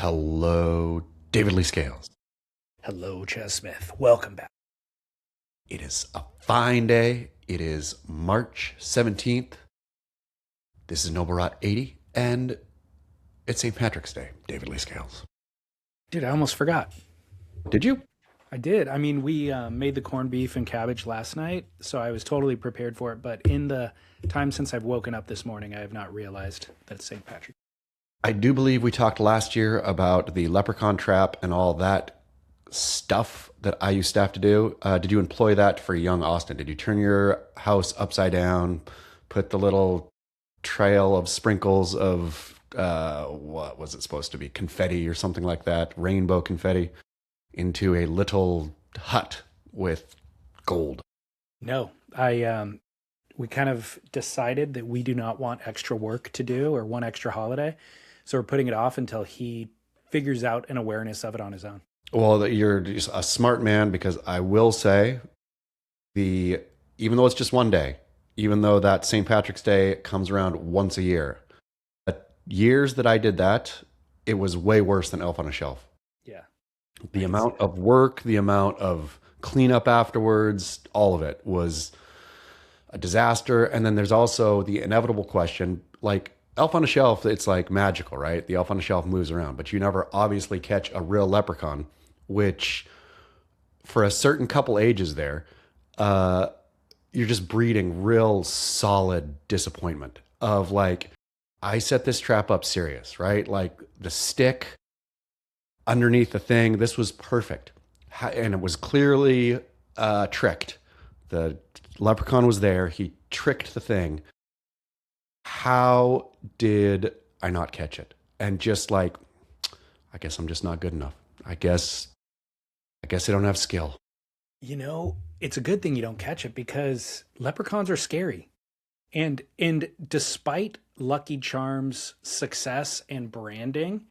Hello, David Lee Scales. Hello, Chaz Smith. Welcome back. It is a fine day. It is March 17th. This is Noble Rot 80, and it's St. Patrick's Day, David Lee Scales. Dude, I almost forgot. Did you? I did. I mean, we made the corned beef and cabbage last night, so I was totally prepared for it. But in the time since I've woken up this morning, I have not realized that it's St. Patrick. I do believe we talked last year about the leprechaun trap and all that stuff that I used to have to do. Did you employ that for young Austin? Did you turn your house upside down, put the little trail of sprinkles of what was it supposed to be? Confetti or something like that, rainbow confetti, into a little hut with gold? No, we kind of decided that we do not want extra work to do or one extra holiday, so we're putting it off until he figures out an awareness of it on his own. Well, you're just a smart man, because I will say, the even though it's just one day, even though that St. Patrick's Day comes around once a year, the years that I did that, it was way worse than Elf on a Shelf. Yeah, The amount of work, the amount of cleanup afterwards, all of it was a disaster. And then there's also the inevitable question, like Elf on a Shelf, it's like magical, right? The Elf on a Shelf moves around, but you never obviously catch a real leprechaun, which for a certain couple ages there, you're just breeding real solid disappointment of like, I set this trap up serious, right? Like the stick underneath the thing, this was perfect. And it was clearly tricked. The leprechaun was there. He tricked the thing. How did I not catch it? And just like, I guess I'm just not good enough. I guess I don't have skill. You know, it's a good thing you don't catch it because leprechauns are scary. And despite Lucky Charms' success and branding,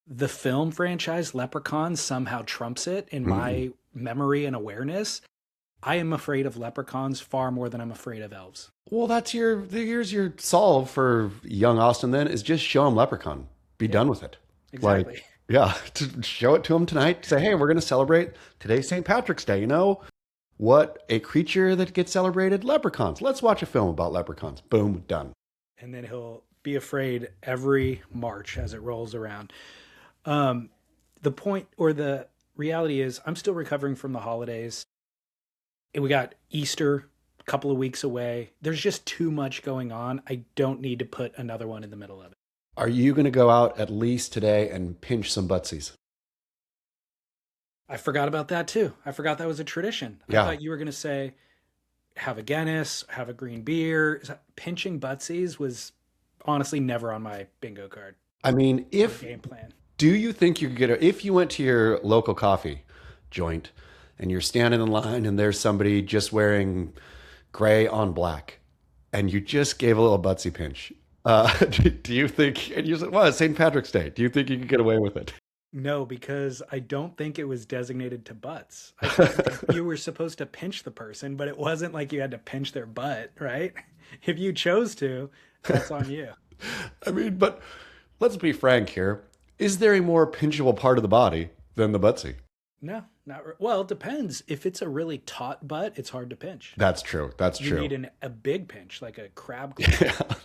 the film franchise Leprechaun somehow trumps it in my memory and awareness. I am afraid of leprechauns far more than I'm afraid of elves. Well, here's your solve for young Austin then, is just show him Leprechaun. Be done with it. Exactly. Like, yeah, to show it to him tonight. Say, hey, we're going to celebrate today's St. Patrick's Day. You know what a creature that gets celebrated? Leprechauns. Let's watch a film about leprechauns. Boom, done. And then he'll be afraid every March as it rolls around. The point or the reality is, I'm still recovering from the holidays. We got Easter a couple of weeks away. There's just too much going on. I don't need to put another one in the middle of it. Are you going to go out at least today and pinch some buttsies? I forgot about that too. I forgot that was a tradition. I Yeah. thought you were going to say, have a Guinness, have a green beer. Pinching buttsies was honestly never on my bingo card I mean, or game plan. do you think you could if you went to your local coffee joint and you're standing in line and there's somebody just wearing gray on black and you just gave a little butsy pinch? Do you think, and you said, well, it's St. Patrick's Day. Do you think you could get away with it? No, because I don't think it was designated to butts. I think you were supposed to pinch the person, but it wasn't like you had to pinch their butt, right? If you chose to, that's on you. I mean, but let's be frank here. Is there a more pinchable part of the body than the butsy? No, well, it depends. If it's a really taut butt, it's hard to pinch. That's true. That's You true. need a big pinch, like a crab claw.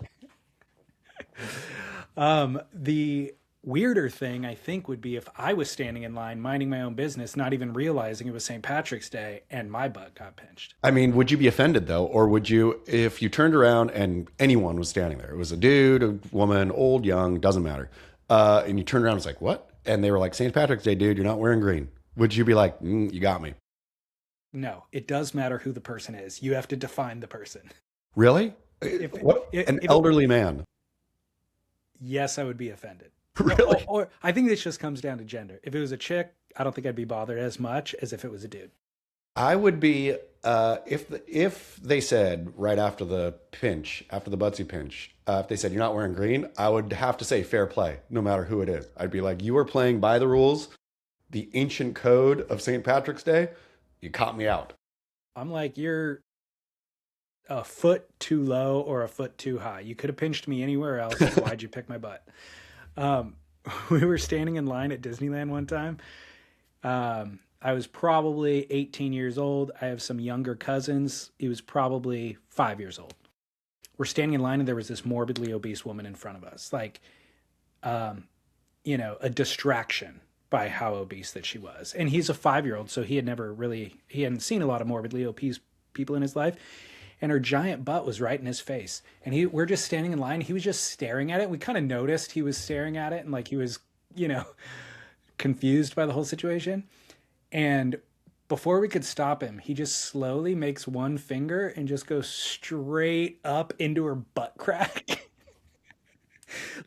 The weirder thing I think would be if I was standing in line, minding my own business, not even realizing it was St. Patrick's Day, and my butt got pinched. I mean, would you be offended though? Or would you, if you turned around and anyone was standing there, it was a dude, a woman, old, young, doesn't matter. And you turned around and it's like, what? And they were like, St. Patrick's Day, dude, you're not wearing green. Would you be like, you got me? No, it does matter who the person is. You have to define the person. Really? If, What? if, An if elderly man. yes, I would be offended. Really? Or I think this just comes down to gender. If it was a chick, I don't think I'd be bothered as much as if it was a dude. I would be, if they said right after the pinch, after the butsy pinch, if they said you're not wearing green, I would have to say fair play, no matter who it is. I'd be like, you are playing by the rules, the ancient code of St. Patrick's Day. You caught me out. I'm like, you're a foot too low or a foot too high. You could have pinched me anywhere else. Why'd you pick my butt? We were standing in line at Disneyland one time. I was probably 18 years old. I have some younger cousins. He was probably 5 years old. We're standing in line, and there was this morbidly obese woman in front of us, like, um, a distraction by how obese that she was. And he's a 5 year old, so he hadn't seen a lot of morbidly obese people in his life. And her giant butt was right in his face. And we're just standing in line. He was just staring at it. We kind of noticed he was staring at it, and like he was, you know, confused by the whole situation. And before we could stop him, he just slowly makes one finger and just goes straight up into her butt crack.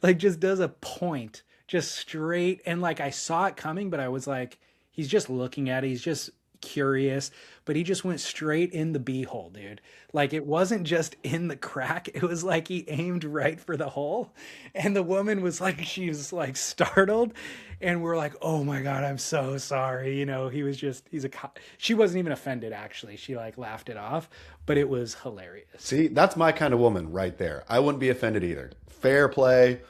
Like just does a point, just straight. And like I saw it coming, but I was like, he's just looking at it. He's just curious, but he just went straight in the beehole, dude. Like it wasn't just in the crack. It was like he aimed right for the hole. And the woman was like, she was like startled. And we're like, oh my God, I'm so sorry. He was just, she wasn't even offended actually. She like laughed it off, but it was hilarious. See, that's my kind of woman right there. I wouldn't be offended either. Fair play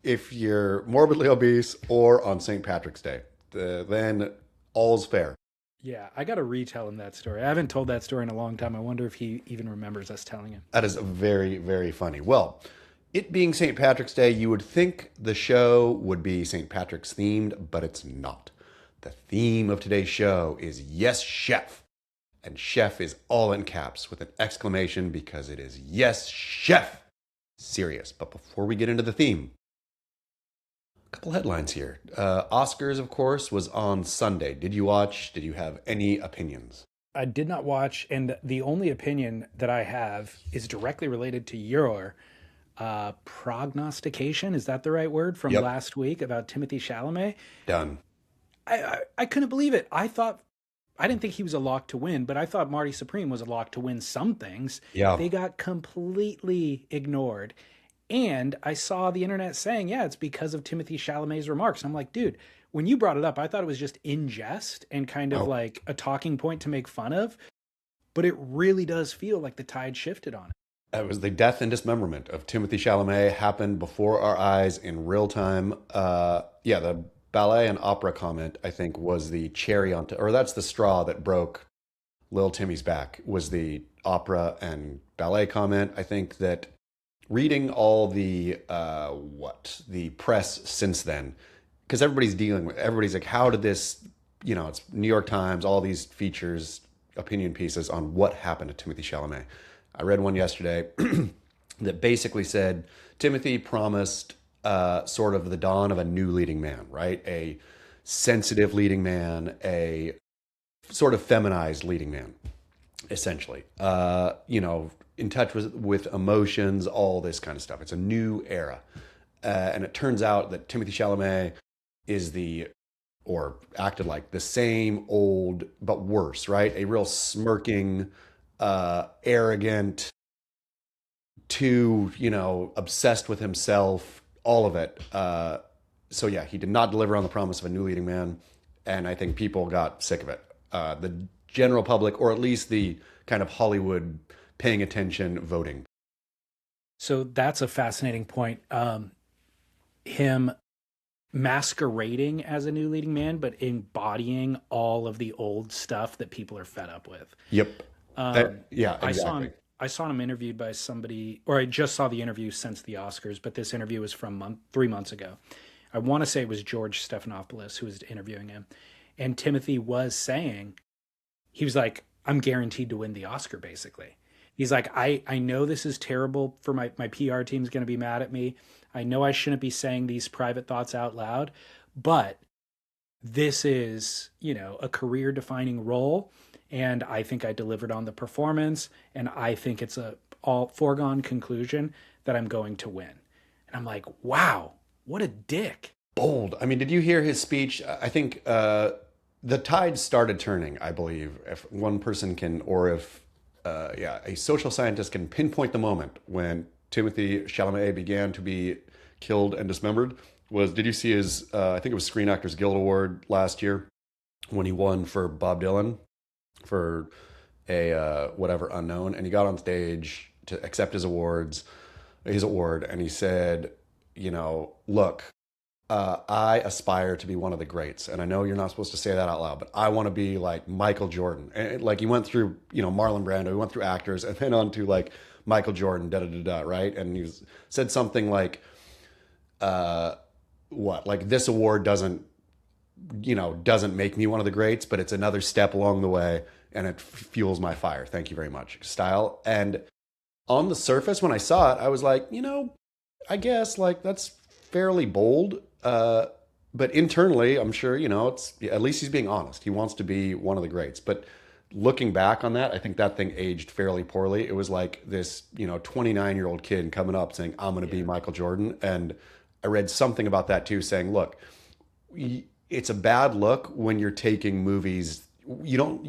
if you're morbidly obese or on St. Patrick's Day. Then all's fair. Yeah, I got to retell him that story. I haven't told that story in a long time. I wonder if he even remembers us telling him. That is very, very funny. Well, it being St. Patrick's Day, you would think the show would be St. Patrick's themed, but it's not. The theme of today's show is Yes, Chef. And chef is all in caps with an exclamation because it is Yes, Chef. Serious. But before we get into the theme, a couple headlines here. Oscars, of course, was on Sunday. Did you watch? Did you have any opinions? I did not watch, and the only opinion that I have is directly related to your prognostication. Is that the right word from Yep. last week about Timothy Chalamet? Done. I couldn't believe it. I didn't think he was a lock to win, but I thought Marty Supreme was a lock to win some things. Yeah. They got completely ignored. And I saw the internet saying, yeah, it's because of Timothy Chalamet's remarks. And I'm like, dude, when you brought it up, I thought it was just in jest and kind of like a talking point to make fun of. But it really does feel like the tide shifted on it. It was the death and dismemberment of Timothy Chalamet happened before our eyes in real time. The ballet and opera comment, I think, was the cherry on top, or that's the straw that broke Lil Timmy's back, was the opera and ballet comment. I think that reading all the press since then, because everybody's like, how did this, it's New York Times, all these features, opinion pieces on what happened to Timothy Chalamet. I read one yesterday that basically said Timothy promised sort of the dawn of a new leading man, right? A sensitive leading man, a sort of feminized leading man, essentially. In touch with emotions, all this kind of stuff. It's a new era. And it turns out that Timothy Chalamet is or acted like the same old, but worse, right? A real smirking, arrogant, too, obsessed with himself, all of it. So yeah, he did not deliver on the promise of a new leading man. And I think people got sick of it. The general public, or at least the kind of Hollywood paying attention voting. So that's a fascinating point. Him masquerading as a new leading man, but embodying all of the old stuff that people are fed up with. Yep. Yeah, exactly. I saw him interviewed by somebody, or I just saw the interview since the Oscars, but this interview was from 3 months ago. I want to say it was George Stephanopoulos who was interviewing him. And Timothy was saying, he was like, I'm guaranteed to win the Oscar, basically. He's like, I know this is terrible for my PR team's going to be mad at me. I know I shouldn't be saying these private thoughts out loud, but this is, a career defining role. And I think I delivered on the performance. And I think it's a all foregone conclusion that I'm going to win. And I'm like, wow, what a dick. Bold. I mean, did you hear his speech? I think the tide started turning, I believe, if one person can, or if a social scientist can pinpoint the moment when Timothy Chalamet began to be killed and dismembered. Did you see his, I think it was Screen Actors Guild Award last year when he won for Bob Dylan for a whatever unknown, and he got on stage to accept his award, and he said, look, I aspire to be one of the greats, and I know you're not supposed to say that out loud, but I want to be like Michael Jordan. And like he went through, Marlon Brando, he went through actors, and then on to like Michael Jordan, da da da da, right? And said something like, "What? Like this award doesn't make me one of the greats, but it's another step along the way, and it fuels my fire. Thank you very much." Style. And on the surface, when I saw it, I was like, I guess like that's fairly bold. But internally, I'm sure, it's at least he's being honest. He wants to be one of the greats. But looking back on that, I think that thing aged fairly poorly. It was like this, 29-year-old kid coming up saying, I'm going to be Yeah. Michael Jordan. And I read something about that too, saying, look, it's a bad look when you're taking movies. Even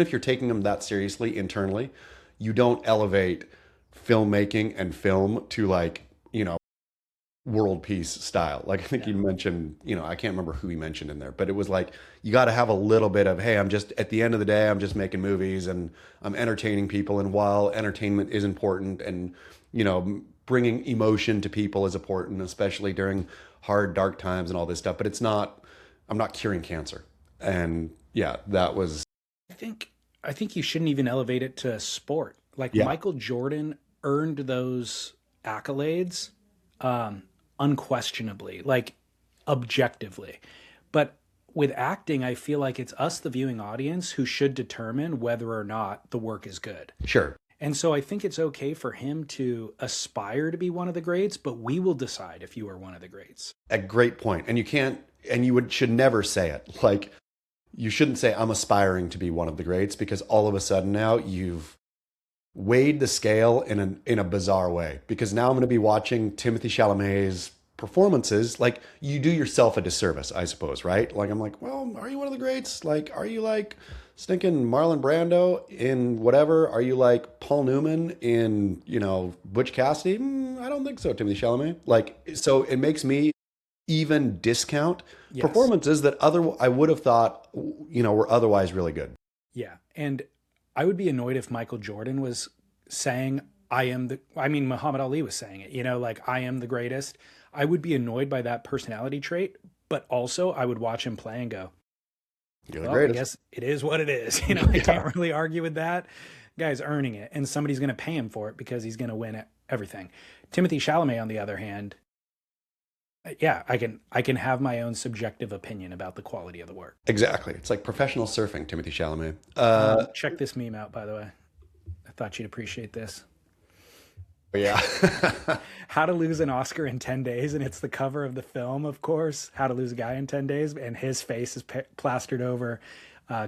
if you're taking them that seriously internally, you don't elevate filmmaking and film to like, world peace style. Like I think you No. mentioned, I can't remember who he mentioned in there, but it was like you got to have a little bit of, hey, I'm just at the end of the day, I'm just making movies and I'm entertaining people. And while entertainment is important and bringing emotion to people is important, especially during hard, dark times and all this stuff, but it's not. I'm not curing cancer. And yeah, that was I think I think you shouldn't even elevate it to sport. Like yeah, Michael Jordan earned those accolades um, unquestionably, like objectively. But with acting, I feel like it's us, the viewing audience, who should determine whether or not the work is good. sure. And so I think it's okay for him to aspire to be one of the greats, but we will decide if you are one of the greats. A great point. And you can't, and you should never say it. Like you shouldn't say I'm aspiring to be one of the greats because all of a sudden now you've weighed the scale in a bizarre way. Because now I'm going to be watching Timothy Chalamet's performances. Like you do yourself a disservice, I suppose, right? Like I'm like, well, are you one of the greats? Like, are you like stinking Marlon Brando in whatever? Are you like Paul Newman in Butch Cassidy? I don't think so, Timothy Chalamet. Like, so it makes me even discount Yes. performances that I would have thought were otherwise really good. Yeah. And I would be annoyed if Michael Jordan was saying, I mean, Muhammad Ali was saying it, like, I am the greatest. I would be annoyed by that personality trait, but also I would watch him play and go, You're the well, I greatest. guess it is what it is. I Yeah, can't really argue with that. Guy's earning it, and somebody's going to pay him for it because he's going to win everything. Timothy Chalamet, on the other hand, yeah, I can have my own subjective opinion about the quality of the work. exactly. It's like professional surfing, Timothy Chalamet. Check this meme out, by the way. I thought you'd appreciate this. Yeah. How to Lose an Oscar in 10 Days, and it's the cover of the film, of course, How to Lose a Guy in 10 Days, and his face is plastered over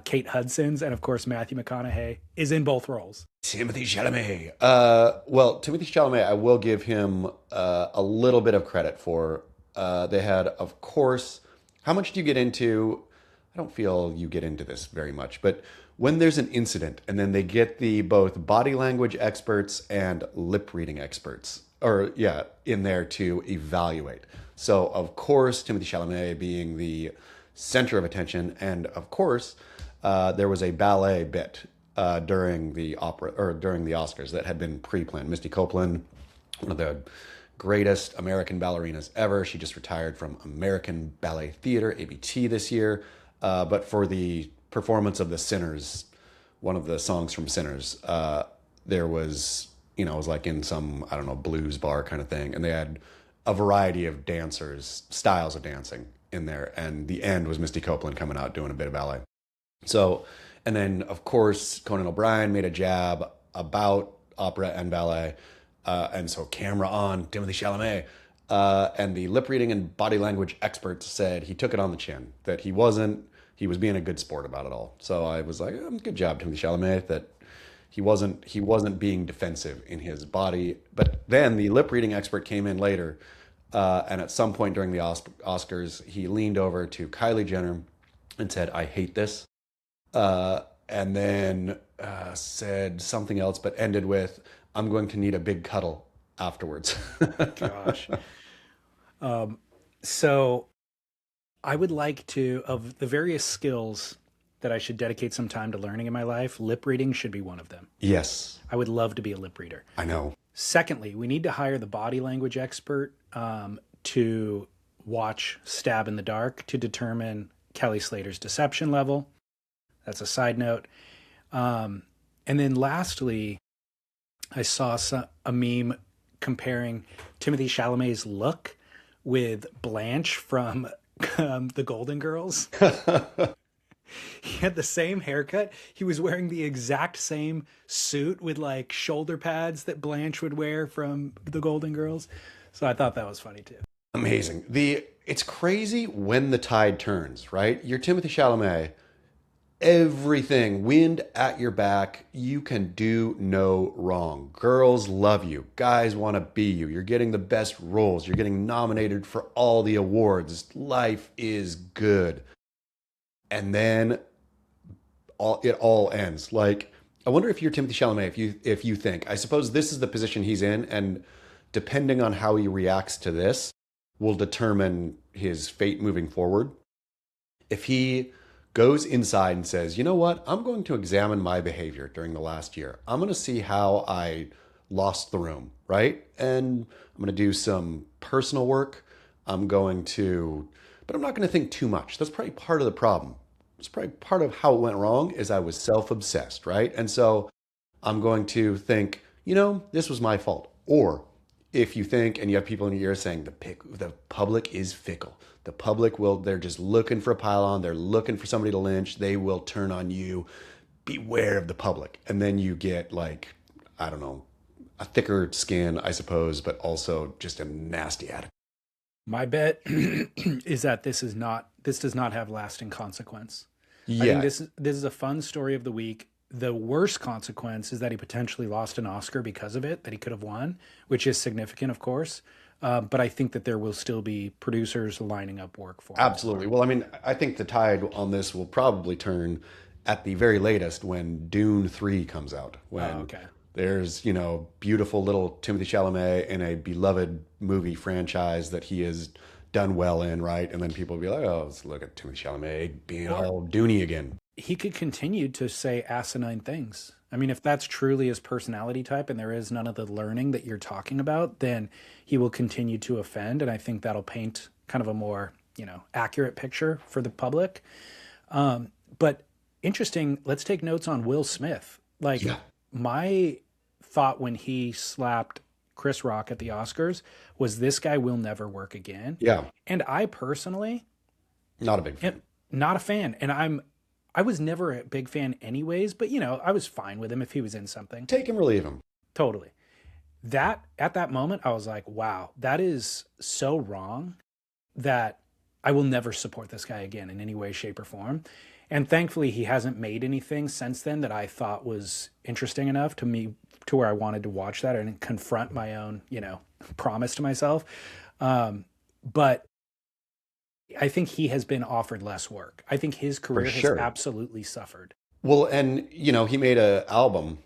Kate Hudson's, and of course, Matthew McConaughey is in both roles. Timothy Chalamet. Well, Timothy Chalamet, I will give him a little bit of credit for. They had, of course, how much do you get into? I don't feel you get into this very much, but when there's an incident and then they get the both body language experts and lip reading experts, or yeah, in there to evaluate. So, of course, Timothy Chalamet being the center of attention, and of course, there was a ballet bit during the opera or during the Oscars that had been pre-planned. Misty Copeland, one of the greatest American ballerinas ever. She just retired from American Ballet Theater, ABT, this year. But for the performance of the Sinners, one of the songs from Sinners, there was, it was like in some, I don't know, blues bar kind of thing. And they had a variety of dancers, styles of dancing in there. And the end was Misty Copeland coming out doing a bit of ballet. So, and then of course, Conan O'Brien made a jab about opera and ballet. And so, camera on, Timothy Chalamet. And the lip reading and body language experts said he took it on the chin, that he was being a good sport about it all. So I was like, good job, Timothy Chalamet, that he wasn't being defensive in his body. But then the lip reading expert came in later, and at some point during the Oscars, he leaned over to Kylie Jenner and said, "I hate this," and then said something else, but ended with, "I'm going to need a big cuddle afterwards." Gosh. So I would like to, of the various skills that I should dedicate some time to learning in my life, lip reading should be one of them. Yes, I would love to be a lip reader. I know. Secondly, we need to hire the body language expert to watch Stab in the Dark to determine Kelly Slater's deception level. That's a side note. And then lastly, I saw a meme comparing Timothy Chalamet's look with Blanche from the Golden Girls. He had the same haircut. He was wearing the exact same suit with like shoulder pads that Blanche would wear from the Golden Girls. So I thought that was funny too. Amazing. It's crazy when the tide turns, right? You're Timothy Chalamet. Everything, wind at your back. You can do no wrong. Girls love you. Guys want to be you. You're getting the best roles. You're getting nominated for all the awards. Life is good. And then it all ends. Like, I wonder if you're Timothy Chalamet, if you think, I suppose this is the position he's in, and depending on how he reacts to this, will determine his fate moving forward. If he goes inside and says, you know what, I'm going to examine my behavior during the last year. I'm going to see how I lost the room, right? And I'm going to do some personal work. But I'm not going to think too much. That's probably part of the problem. It's probably part of how it went wrong is I was self-obsessed, right? And so I'm going to think, this was my fault. Or if you think, and you have people in your ear saying the public is fickle. The public they're just looking for a pile-on. They're looking for somebody to lynch. They will turn on you. Beware of the public. And then you get like, I don't know, a thicker skin, I suppose, but also just a nasty attitude. My bet is that this does not have lasting consequence. Yeah. I think this is a fun story of the week. The worst consequence is that he potentially lost an Oscar because of it, that he could have won, which is significant, of course. But I think that there will still be producers lining up work for him. Absolutely. Well, I mean, I think the tide on this will probably turn at the very latest when Dune 3 comes out. When there's, beautiful little Timothy Chalamet in a beloved movie franchise that he has done well in, right? And then people will be like, oh, let's look at Timothy Chalamet being all Dooney again. He could continue to say asinine things. I mean, if that's truly his personality type and there is none of the learning that you're talking about, then he will continue to offend. And I think that'll paint kind of a more, accurate picture for the public. But interesting, let's take notes on Will Smith. My thought when he slapped Chris Rock at the Oscars was this guy will never work again. Yeah. And I personally, not a big fan. Not a fan. And I was never a big fan anyways, but I was fine with him if he was in something. Take him or leave him. Totally. At that moment, I was like, wow, that is so wrong that I will never support this guy again in any way, shape, or form. And thankfully, he hasn't made anything since then that I thought was interesting enough to where I wanted to watch that and confront my own, promise to myself. But I think he has been offered less work. I think his career has absolutely suffered. Well, and, he made an album,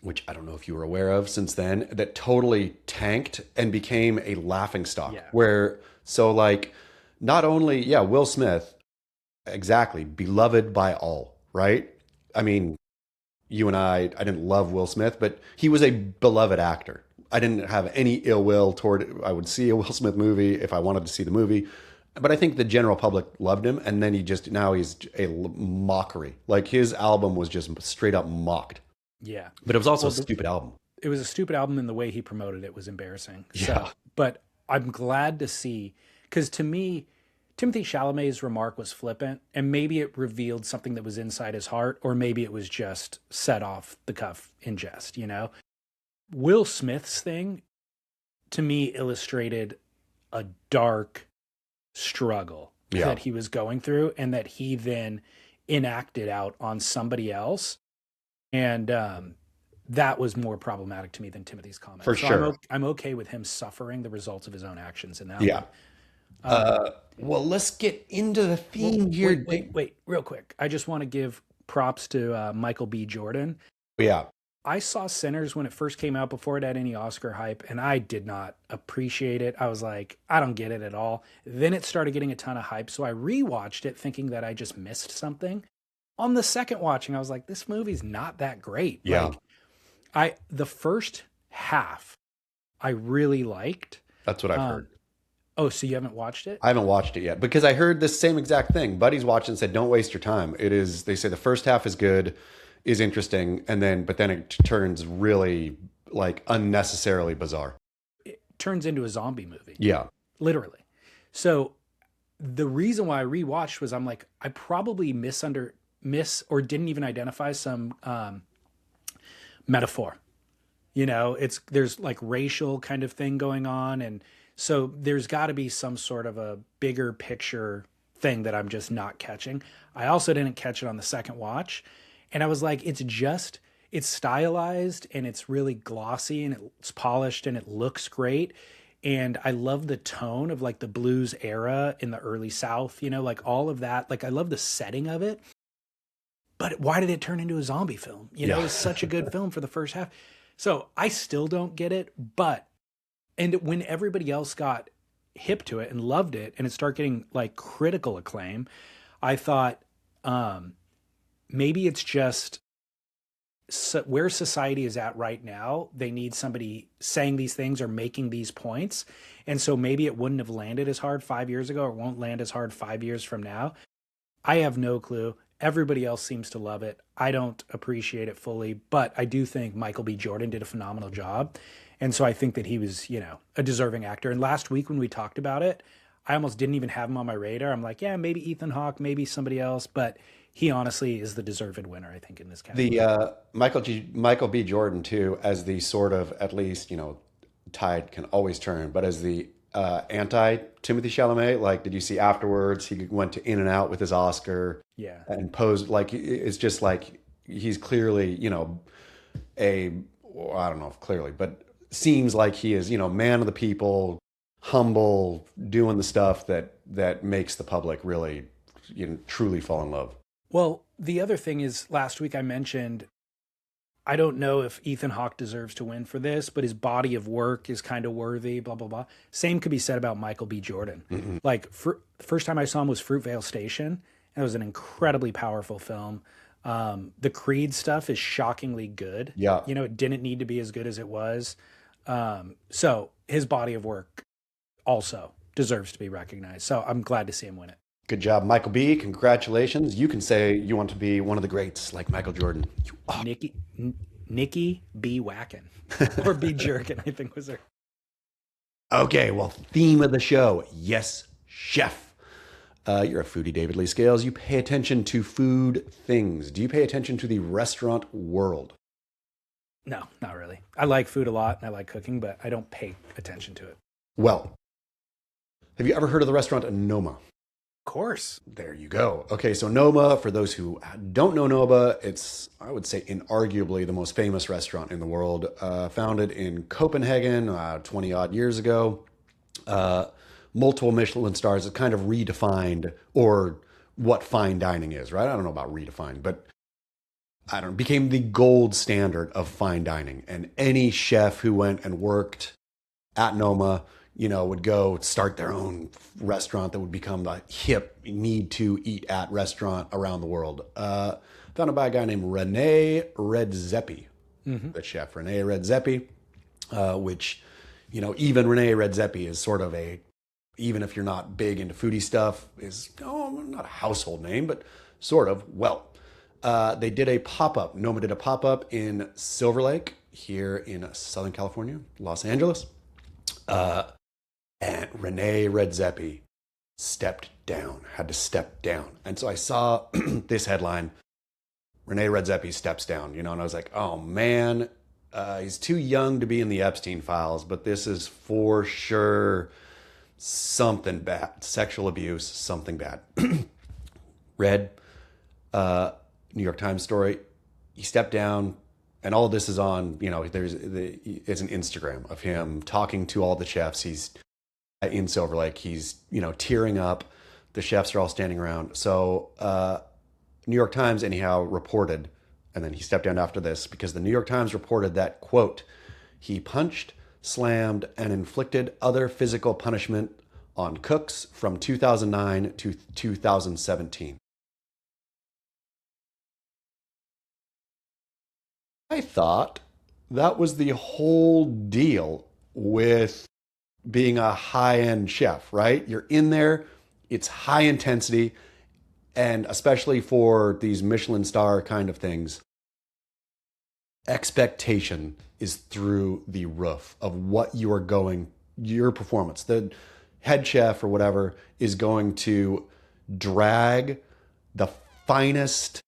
which I don't know if you were aware of since then, that totally tanked and became a laughingstock. Yeah. Not only, Will Smith, exactly, beloved by all, right? I mean, you and I didn't love Will Smith, but he was a beloved actor. I didn't have any ill will toward, I would see a Will Smith movie if I wanted to see the movie. But I think the general public loved him, and then now he's a mockery. Like, his album was just straight up mocked. Yeah. But it was also a stupid album. It was a stupid album, and the way he promoted it was embarrassing. Yeah. But I'm glad to see, because to me, Timothy Chalamet's remark was flippant, and maybe it revealed something that was inside his heart, or maybe it was just set off the cuff in jest, Will Smith's thing, to me, illustrated a dark struggle that he was going through, and that he then enacted out on somebody else. And that was more problematic to me than Timothy's comment. For sure. I'm okay with him suffering the results of his own actions in that. Yeah. Well, let's get into the theme here. Wait, real quick. I just want to give props to Michael B. Jordan. Yeah. I saw Sinners when it first came out before it had any Oscar hype, and I did not appreciate it. I was like, I don't get it at all. Then it started getting a ton of hype, so I rewatched it thinking that I just missed something. On the second watching, I was like, this movie's not that great. Yeah. The first half I really liked. That's what I've heard. Oh, so you haven't watched it? I haven't watched it yet because I heard this same exact thing. Buddies watched and said, "Don't waste your time." It is. They say the first half is good, is interesting, and then but then it turns really like unnecessarily bizarre. It turns into a zombie movie, Yeah. literally. So the reason why I rewatched was I'm like, I probably miss or didn't even identify some metaphor. There's like racial kind of thing going on, and so there's got to be some sort of a bigger picture thing that I'm just not catching. I also didn't catch it on the second watch, and I was like, it's stylized and it's really glossy and it's polished and it looks great. And I love the tone of like the blues era in the early South, like all of that. Like I love the setting of it. But why did it turn into a zombie film? It Yeah. was such a good film for the first half. So I still don't get it. But, and when everybody else got hip to it and loved it and it started getting like critical acclaim, I thought maybe it's just where society is at right now. They need somebody saying these things or making these points. And so maybe it wouldn't have landed as hard 5 years ago or won't land as hard 5 years from now. I have no clue. Everybody else seems to love it. I don't appreciate it fully, but I do think Michael B. Jordan did a phenomenal job. And so I think that he was, a deserving actor. And last week when we talked about it, I almost didn't even have him on my radar. I'm like, yeah, maybe Ethan Hawke, maybe somebody else, but he honestly is the deserved winner, I think, in this category. The Michael B. Jordan too, as the sort of at least tide can always turn, but as the anti Timothy Chalamet, like did you see afterwards he went to In and Out with his Oscar Yeah. and posed like it's just like he's clearly a well, I don't know if clearly, but seems like he is man of the people, humble, doing the stuff that makes the public really truly fall in love. Well, the other thing is last week I mentioned I don't know if Ethan Hawke deserves to win for this, but his body of work is kind of worthy, blah, blah, blah. Same could be said about Michael B. Jordan. Mm-hmm. Like, first time I saw him was Fruitvale Station, and it was an incredibly powerful film. The Creed stuff is shockingly good. Yeah. It didn't need to be as good as it was. So his body of work also deserves to be recognized. So I'm glad to see him win it. Good job, Michael B. Congratulations. You can say you want to be one of the greats like Michael Jordan. You are. Nikki B. Whackin or B. Jerkin, I think was her. Okay, well, theme of the show. Yes, chef. You're a foodie, David Lee Scales. You pay attention to food things. Do you pay attention to the restaurant world? No, not really. I like food a lot and I like cooking, but I don't pay attention to it. Well, have you ever heard of the restaurant Noma? Of course. There you go. Okay, so Noma, for those who don't know Noma, it's, I would say, inarguably the most famous restaurant in the world. Founded in Copenhagen 20 odd years ago. Multiple Michelin stars. It kind of redefined or what fine dining is, right? I don't know about redefined, but I don't know, became the gold standard of fine dining. And any chef who went and worked at Noma would go start their own restaurant that would become the hip need to eat at restaurant around the world. Founded by a guy named Rene Redzepi, the chef Rene Redzepi, which, even Rene Redzepi is sort of even if you're not big into foodie stuff, is not a household name, but sort of. Well, they did a pop-up. Noma did a pop-up in Silver Lake here in Southern California, Los Angeles. And Rene Redzepi had to step down. And so I saw this headline, Rene Redzepi steps down, and I was like, oh man, he's too young to be in the Epstein files, but this is for sure something bad, sexual abuse, something bad. Read New York Times story. He stepped down, and all of this is on, it's an Instagram of him talking to all the chefs. He's in Silver Lake. He's, tearing up. The chefs are all standing around. So New York Times, anyhow, reported, and then he stepped down after this because the New York Times reported that, quote, he punched, slammed, and inflicted other physical punishment on cooks from 2009 to 2017. I thought that was the whole deal with being a high-end chef, right? You're in there, it's high intensity, and especially for these Michelin star kind of things, expectation is through the roof of what you are going, your performance. The head chef or whatever is going to drag the finest,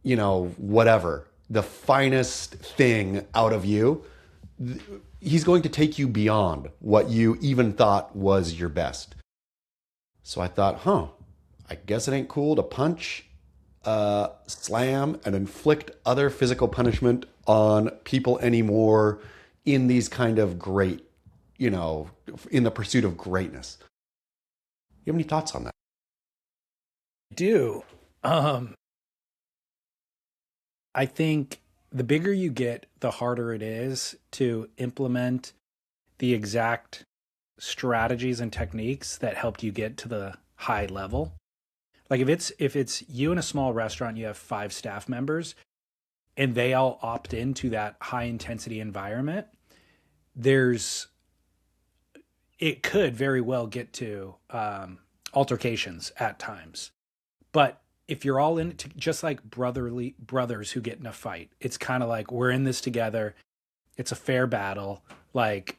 whatever, the finest thing out of you. He's going to take you beyond what you even thought was your best. So I thought, I guess it ain't cool to punch, slam, and inflict other physical punishment on people anymore in these kind of great, in the pursuit of greatness. You have any thoughts on that? Do. Um, I think the bigger you get, the harder it is to implement the exact strategies and techniques that helped you get to the high level. Like if it's you in a small restaurant, you have 5 staff members and they all opt into that high intensity environment, there's it could very well get to altercations at times. But if you're all in it, just like brotherly brothers who get in a fight, it's kind of like we're in this together. It's a fair battle. Like,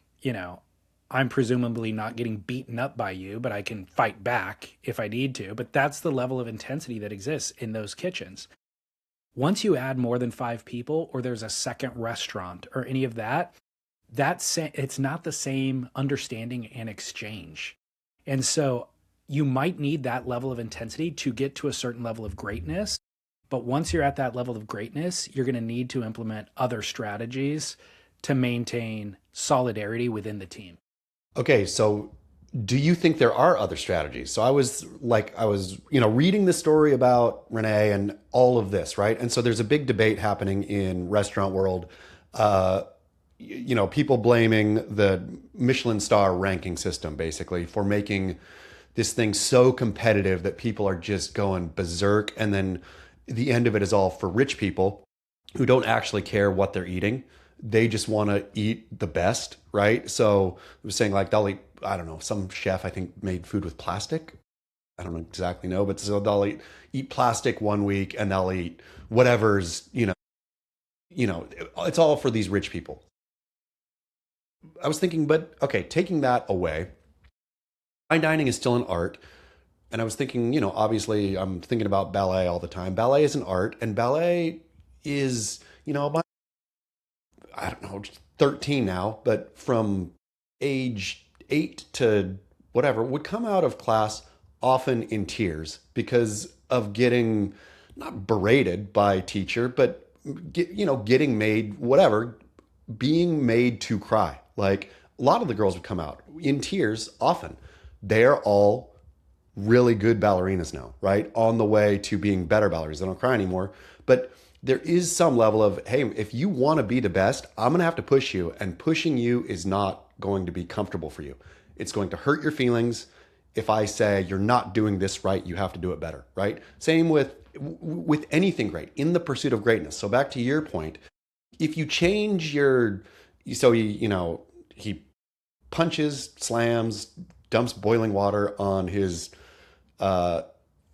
I'm presumably not getting beaten up by you, but I can fight back if I need to. But that's the level of intensity that exists in those kitchens. Once you add more than 5 people, or there's a second restaurant or any of that, it's not the same understanding and exchange. And so you might need that level of intensity to get to a certain level of greatness. But once you're at that level of greatness, you're going to need to implement other strategies to maintain solidarity within the team. Okay, so do you think there are other strategies? So I was reading the story about Renee and all of this, right? And so there's a big debate happening in restaurant world. Uh, People blaming the Michelin star ranking system basically for making this thing so competitive that people are just going berserk. And then the end of it is all for rich people who don't actually care what they're eating. They just want to eat the best, right? So I was saying like they'll eat, I don't know, some chef I think made food with plastic. I don't exactly know, but so they'll eat plastic one week and they'll eat whatever's, it's all for these rich people. I was thinking, but okay, taking that away, fine dining is still an art. And I was thinking, obviously I'm thinking about ballet all the time. Ballet is an art, and ballet is, I don't know, 13 now, but from age 8 to whatever, would come out of class often in tears because of getting not berated by teacher, but getting made whatever, being made to cry. Like a lot of the girls would come out in tears often. They're all really good ballerinas now, right? On the way to being better ballerinas. They don't cry anymore. But there is some level of, hey, if you want to be the best, I'm going to have to push you. And pushing you is not going to be comfortable for you. It's going to hurt your feelings. If I say you're not doing this right, you have to do it better, right? Same with anything great in the pursuit of greatness. So back to your point, if you change so he punches, slams, dumps boiling water on his uh,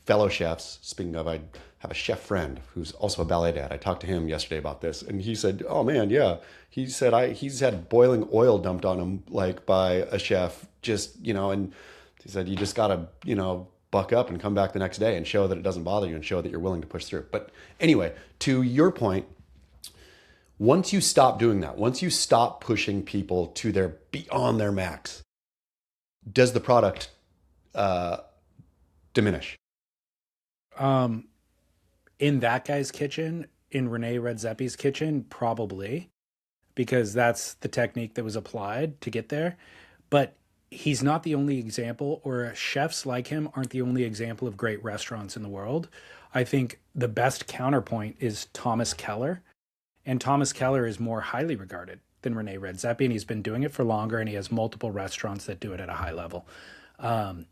fellow chefs. Speaking of, I have a chef friend who's also a ballet dad. I talked to him yesterday about this, and he said, "Oh man, yeah." He said he's had boiling oil dumped on him like by a chef, and he said you just gotta buck up and come back the next day and show that it doesn't bother you and show that you're willing to push through. But anyway, to your point, once you stop doing that, once you stop pushing people to their beyond their max, does the product uh, diminish? Um, in that guy's kitchen, in Rene Redzepi's kitchen, probably, because that's the technique that was applied to get there. But he's not the only example, or chefs like him aren't the only example of great restaurants in the world. I think the best counterpoint is Thomas Keller. And Thomas Keller is more highly regarded than Rene Redzepi, and he's been doing it for longer, and he has multiple restaurants that do it at a high level. Um,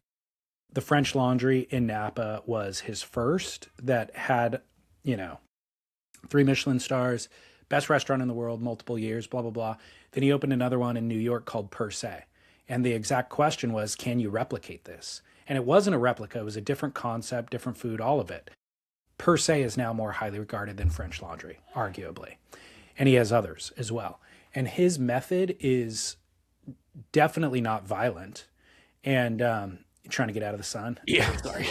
the French Laundry in Napa was his first that had, 3 Michelin stars, best restaurant in the world, multiple years, blah, blah, blah. Then he opened another one in New York called Per Se. And the exact question was, can you replicate this? And it wasn't a replica, it was a different concept, different food, all of it. Per Se is now more highly regarded than French Laundry, arguably. And he has others as well. And his method is definitely not violent. And trying to get out of the sun. Yeah. Sorry.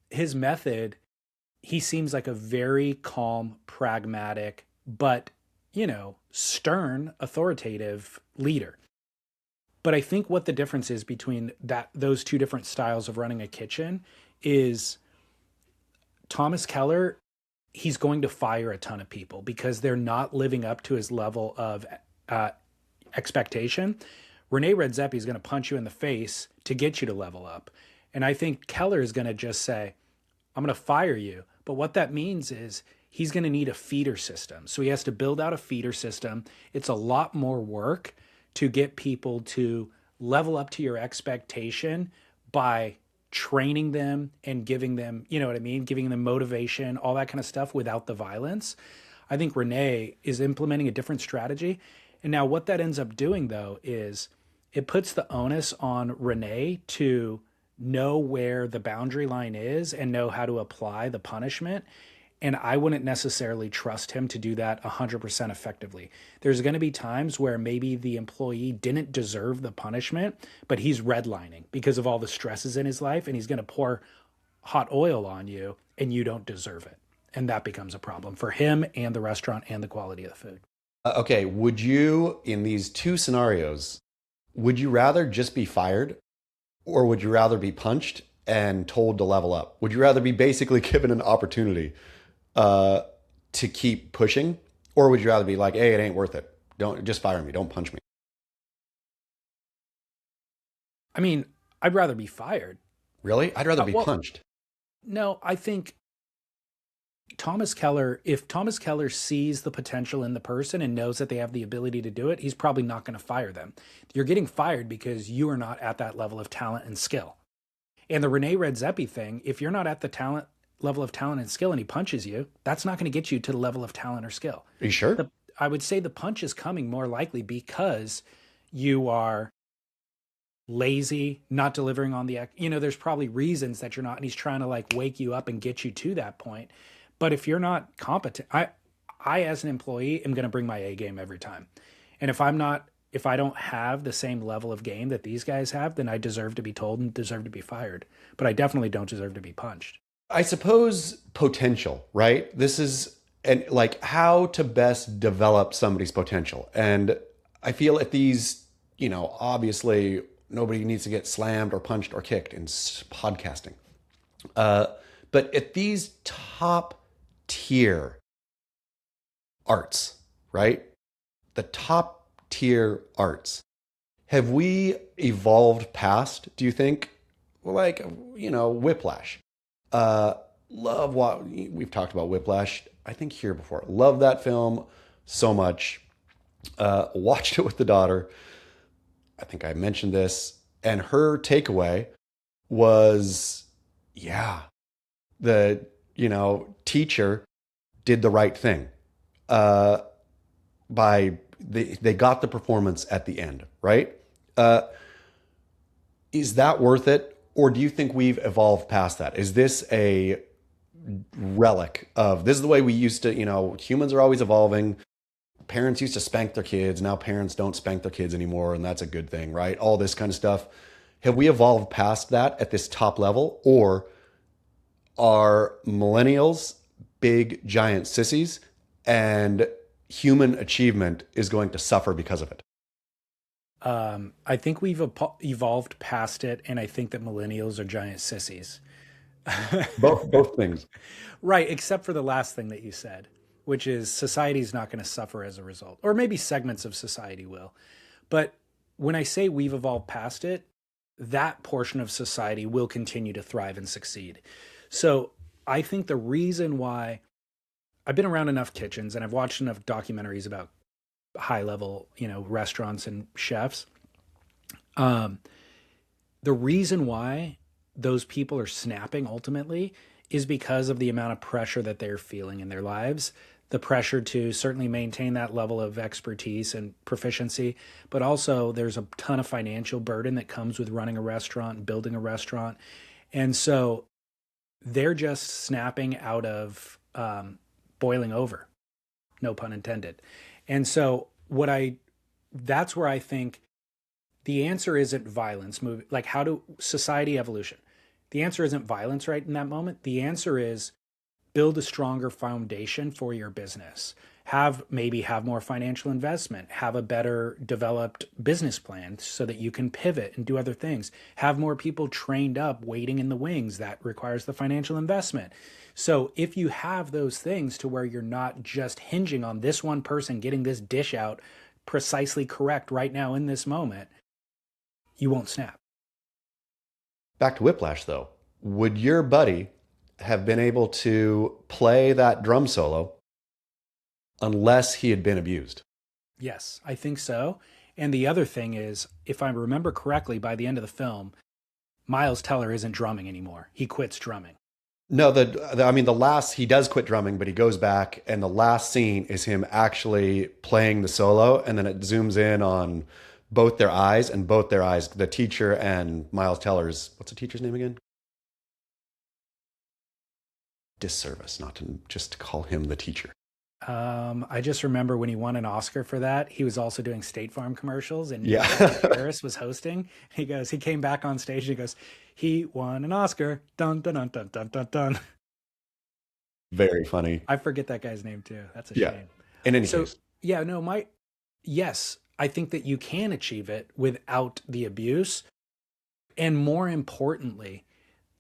His method, he seems like a very calm, pragmatic, but, stern, authoritative leader. But I think what the difference is between those two different styles of running a kitchen is Thomas Keller, he's going to fire a ton of people because they're not living up to his level of expectation. Rene Redzepi is going to punch you in the face to get you to level up. And I think Keller is going to just say, I'm going to fire you. But what that means is he's going to need a feeder system. So he has to build out a feeder system. It's a lot more work to get people to level up to your expectation by training them and giving them, giving them motivation, all that kind of stuff without the violence. I think Rene is implementing a different strategy. And now what that ends up doing, though, is it puts the onus on Rene to know where the boundary line is and know how to apply the punishment. And I wouldn't necessarily trust him to do that 100% effectively. There's going to be times where maybe the employee didn't deserve the punishment, but he's redlining because of all the stresses in his life, and he's going to pour hot oil on you, and you don't deserve it. And that becomes a problem for him and the restaurant and the quality of the food. Okay, would you, in these two scenarios, would you rather just be fired or would you rather be punched and told to level up? Would you rather be basically given an opportunity to keep pushing, or would you rather be like, hey, it ain't worth it. Don't just fire me. Don't punch me. I mean, I'd rather be fired. Really? I'd rather be punched. No, I think if Thomas Keller sees the potential in the person and knows that they have the ability to do it, he's probably not going to fire them. You're getting fired because you are not at that level of talent and skill. And the Rene Redzepi thing, if you're not at the level of talent and skill and he punches you, that's not going to get you to the level of talent or skill. Are you sure? I would say the punch is coming more likely because you are lazy, not delivering on there's probably reasons that you're not, and he's trying to wake you up and get you to that point. But if you're not competent, I as an employee am going to bring my A game every time. And if I don't have the same level of game that these guys have, then I deserve to be told and deserve to be fired. But I definitely don't deserve to be punched. I suppose potential, right? This is how to best develop somebody's potential. And I feel if these, obviously nobody needs to get slammed or punched or kicked in podcasting. But at these top tier arts, right? The top tier arts, have we evolved past, do you think, Whiplash? Love what we've talked about Whiplash, I think here before. Love that film so much. Watched it with the daughter. I think I mentioned this, and her takeaway was, the teacher did the right thing. They got the performance at the end, right? Is that worth it? Or do you think we've evolved past that? Is this a relic of, this is the way we used to, humans are always evolving. Parents used to spank their kids. Now parents don't spank their kids anymore. And that's a good thing, right? All this kind of stuff. Have we evolved past that at this top level? Or are millennials big, giant sissies and human achievement is going to suffer because of it? I think we've evolved past it, and I think that millennials are giant sissies. Both things. Right, except for the last thing that you said, which is society's not going to suffer as a result, or maybe segments of society will. But when I say we've evolved past it, that portion of society will continue to thrive and succeed. So I think the reason why I've been around enough kitchens and I've watched enough documentaries about high level, restaurants and chefs. The reason why those people are snapping ultimately is because of the amount of pressure that they're feeling in their lives. the pressure to certainly maintain that level of expertise and proficiency, but also there's a ton of financial burden that comes with running a restaurant and building a restaurant. And so they're just snapping out of boiling over, no pun intended. And so that's where I think the answer isn't violence. Like how do society evolution? The answer isn't violence right in that moment. The answer is build a stronger foundation for your business. Have more financial investment, have a better developed business plan so that you can pivot and do other things. Have more people trained up waiting in the wings. That requires the financial investment. So if you have those things to where you're not just hinging on this one person getting this dish out precisely correct right now in this moment, you won't snap. Back to Whiplash, though. Would your buddy have been able to play that drum solo unless he had been abused? Yes, I think so. And the other thing is, if I remember correctly, by the end of the film, Miles Teller isn't drumming anymore. He quits drumming. No, I mean, the last, he does quit drumming, but he goes back, and the last scene is him actually playing the solo, and then it zooms in on both their eyes, the teacher and Miles Teller's, what's the teacher's name again? Disservice, not to just to call him the teacher. I just remember when he won an Oscar for that, he was also doing State Farm commercials, and Yeah. Harris was hosting. He came back on stage and he goes, he won an Oscar. Dun, dun, dun, dun, dun, dun, dun. Very funny. I forget that guy's name too. That's a Yeah. shame. In any case. Yeah, no, yes, I think that you can achieve it without the abuse. And more importantly,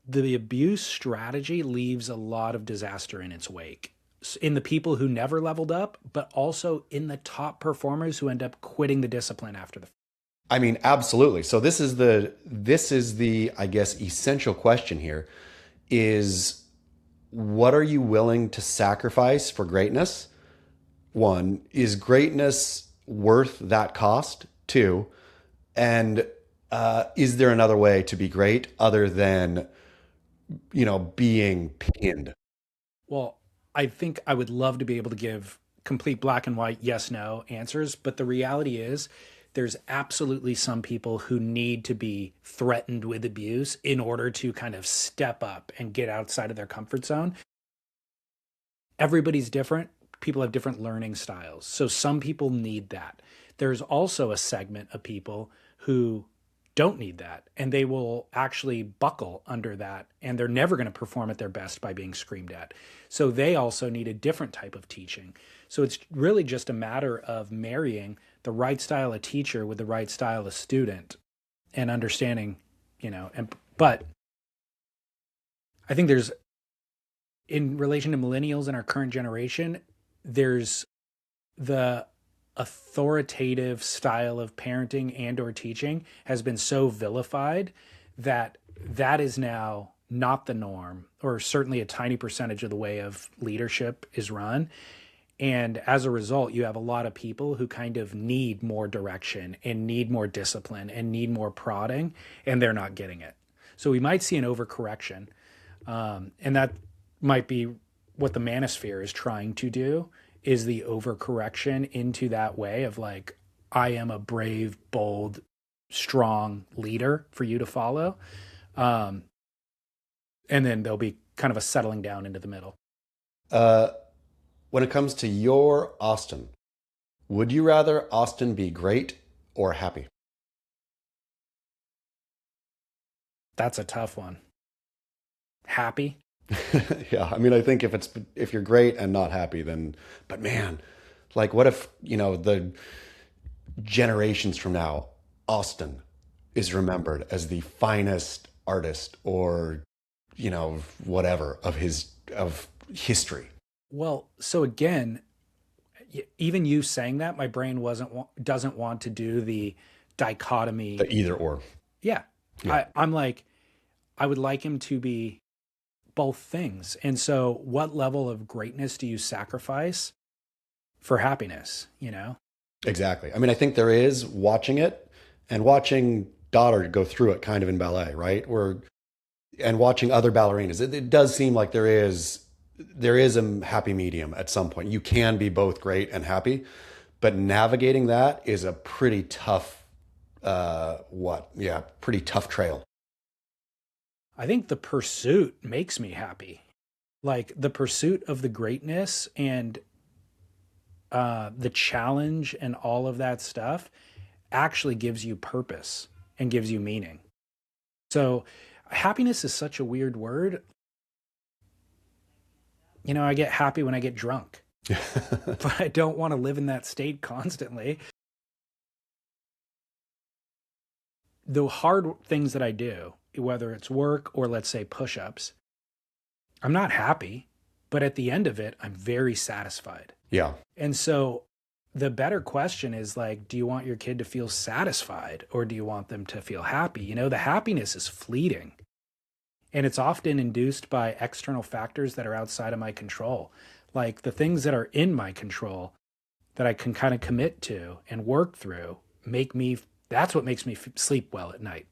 the abuse strategy leaves a lot of disaster in its wake. In the people who never leveled up, but also in the top performers who end up quitting the discipline after the. I mean, absolutely. So this is the, I guess, essential question here is, what are you willing to sacrifice for greatness? One, is greatness worth that cost? Two, and is there another way to be great other than, being pinned? Well, I think I would love to be able to give complete black and white yes no answers, but the reality is there's absolutely some people who need to be threatened with abuse in order to kind of step up and get outside of their comfort zone. Everybody's different. People have different learning styles. So some people need that. There's also a segment of people who don't need that, and they will actually buckle under that, and they're never going to perform at their best by being screamed at. So they also need a different type of teaching. So it's really just a matter of marrying the right style of teacher with the right style of student and understanding, but I think there's, in relation to millennials and our current generation, there's the authoritative style of parenting and or teaching has been so vilified that is now not the norm, or certainly a tiny percentage of the way of leadership is run. And as a result, you have a lot of people who kind of need more direction and need more discipline and need more prodding, and they're not getting it. So we might see an overcorrection. And that might be what the manosphere is trying to do, is the overcorrection into that way of like, I am a brave, bold, strong leader for you to follow. And then there'll be kind of a settling down into the middle. When it comes to your Austin, would you rather Austin be great or happy? That's a tough one. Happy? Yeah, I mean, I think if you're great and not happy, then, but man, like what if, the generations from now, Austin is remembered as the finest artist or, whatever of history. Well, so again, even you saying that, my brain doesn't want to do the dichotomy. The either or. Yeah. I'm like, I would like him to be both things. And so what level of greatness do you sacrifice for happiness, Exactly. I mean, I think there is watching it and watching daughter go through it kind of in ballet, right? And watching other ballerinas. It does seem like there is there is a happy medium at some point. You can be both great and happy, but navigating that is a pretty tough, pretty tough trail. I think the pursuit makes me happy. Like the pursuit of the greatness and the challenge and all of that stuff actually gives you purpose and gives you meaning. So happiness is such a weird word. You know, I get happy when I get drunk, but I don't want to live in that state constantly. The hard things that I do, whether it's work or let's say push ups, I'm not happy, but at the end of it, I'm very satisfied. Yeah. And so the better question is like, do you want your kid to feel satisfied or do you want them to feel happy? You know, the happiness is fleeting and it's often induced by external factors that are outside of my control. Like the things that are in my control that I can kind of commit to and work through that's what makes me sleep well at night.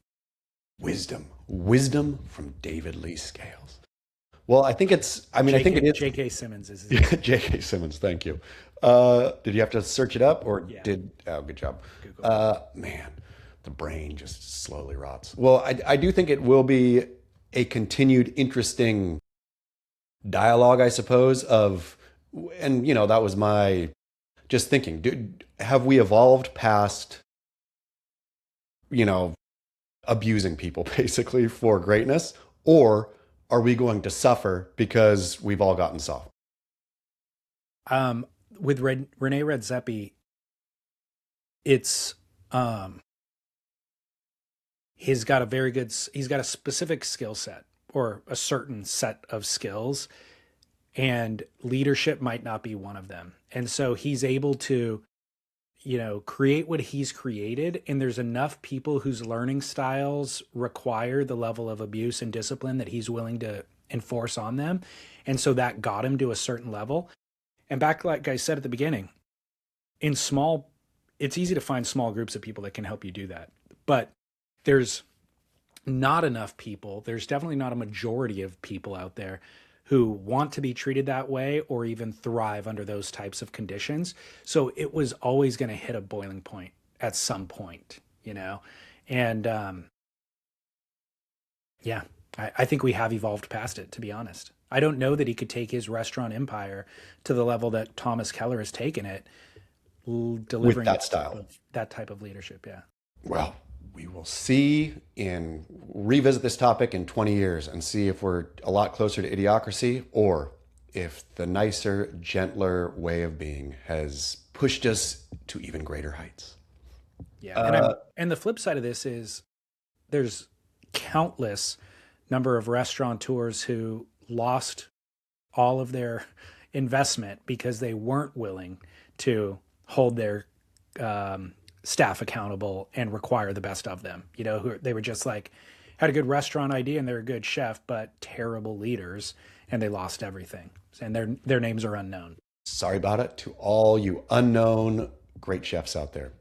Wisdom from David Lee Scales. Well, I think I think it is. J.K. Simmons is his Yeah, J.K. Simmons, thank you. Did you have to search it up or Yeah. oh, good job. Google. Man, the brain just slowly rots. Well, I do think it will be a continued interesting dialogue, I suppose, and that was my just thinking, have we evolved past, abusing people basically for greatness, or are we going to suffer because we've all gotten soft? With Rene Redzepi, it's he's got a specific skill set or a certain set of skills, and leadership might not be one of them. And so he's able to, create what he's created. And there's enough people whose learning styles require the level of abuse and discipline that he's willing to enforce on them. And so that got him to a certain level. And back, like I said at the beginning, it's easy to find small groups of people that can help you do that. But there's not enough people. There's definitely not a majority of people out there who want to be treated that way or even thrive under those types of conditions. So it was always going to hit a boiling point at some point, And I think we have evolved past it, to be honest. I don't know that he could take his restaurant empire to the level that Thomas Keller has taken it, delivering With that style. That type of leadership. Yeah. Well, we will revisit this topic in 20 years and see if we're a lot closer to idiocracy or if the nicer, gentler way of being has pushed us to even greater heights. Yeah. And the flip side of this is there's countless number of restaurateurs who lost all of their investment because they weren't willing to hold their staff accountable and require the best of them. They were just like had a good restaurant idea and they're a good chef, but terrible leaders, and they lost everything. And their names are unknown. Sorry about it to all you unknown great chefs out there.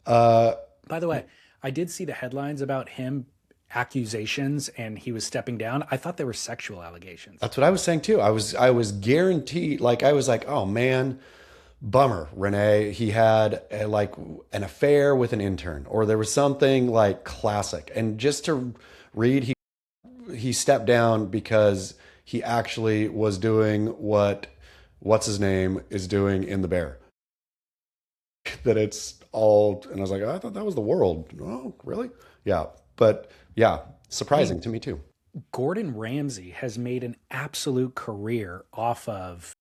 By the way, I did see the headlines about him, accusations, and he was stepping down. I thought they were sexual allegations. That's what I was saying too. I was guaranteed, I was like, oh man, bummer, Renee. He had an affair with an intern, or there was something like classic. And just to read, he stepped down because he actually was doing what's his name is doing in The Bear. That it's all, and I was like, oh, I thought that was The World. Oh, really? Yeah, but yeah, surprising to me too. Gordon Ramsay has made an absolute career off of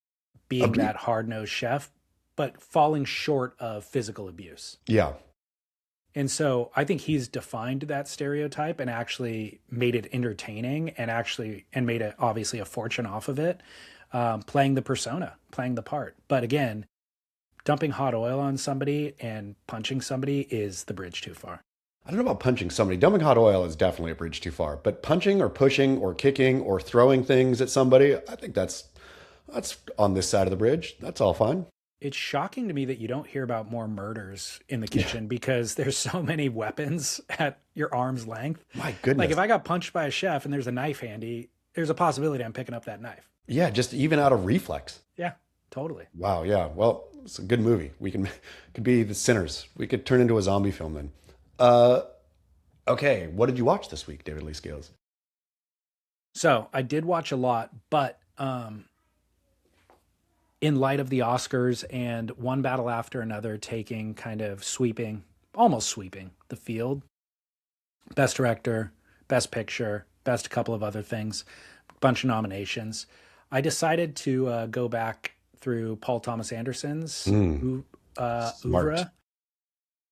being that hard-nosed chef, but falling short of physical abuse. Yeah. And so I think he's defined that stereotype and actually made it entertaining and made it obviously a fortune off of it, playing the persona, playing the part. But again, dumping hot oil on somebody and punching somebody is the bridge too far. I don't know about punching somebody. Dumping hot oil is definitely a bridge too far. But punching or pushing or kicking or throwing things at somebody, I think that's on this side of the bridge. That's all fine. It's shocking to me that you don't hear about more murders in the kitchen because there's so many weapons at your arm's length. My goodness. Like if I got punched by a chef and there's a knife handy, there's a possibility I'm picking up that knife. Yeah, just even out of reflex. Yeah, totally. Wow, yeah. Well, it's a good movie. We can could be the sinners. We could turn into a zombie film then. Uh, okay, what did you watch this week, David Lee Scales? So I did watch a lot, but in light of the Oscars and one battle after another taking kind of sweeping, almost sweeping the field, best director, best picture, best couple of other things, bunch of nominations. I decided to go back through Paul Thomas Anderson's Smart. oeuvre.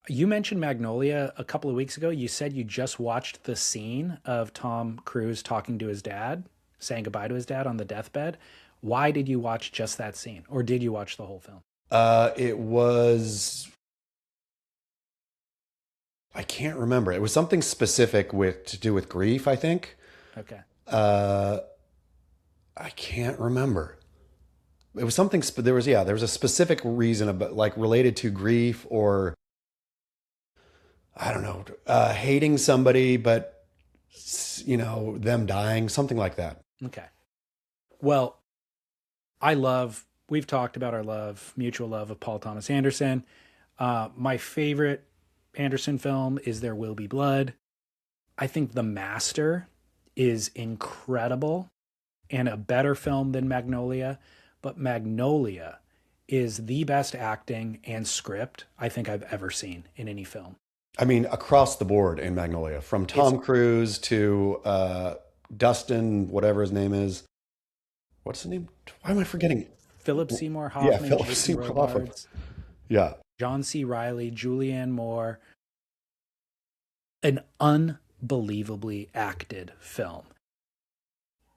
You mentioned Magnolia a couple of weeks ago. You said you just watched the scene of Tom Cruise talking to his dad, saying goodbye to his dad on the deathbed. Why did you watch just that scene? Or did you watch the whole film? It was I can't remember. It was something specific with to do with grief, I think. Okay. Uh, I can't remember. It was something there was a specific reason about like related to grief or I don't know, hating somebody, but them dying, something like that. Okay. Well, we've talked about our mutual love of Paul Thomas Anderson. My favorite Anderson film is There Will Be Blood. I think The Master is incredible and a better film than Magnolia, but Magnolia is the best acting and script I think I've ever seen in any film. I mean, across the board in Magnolia, from It's Tom Cruise to Dustin, whatever his name is. What's the name? Why am I forgetting? Philip Seymour Yeah, Hoffman, Philip Jason Seymour Hoffman. Robards, Yeah. John C. Riley, Julianne Moore. An unbelievably acted film.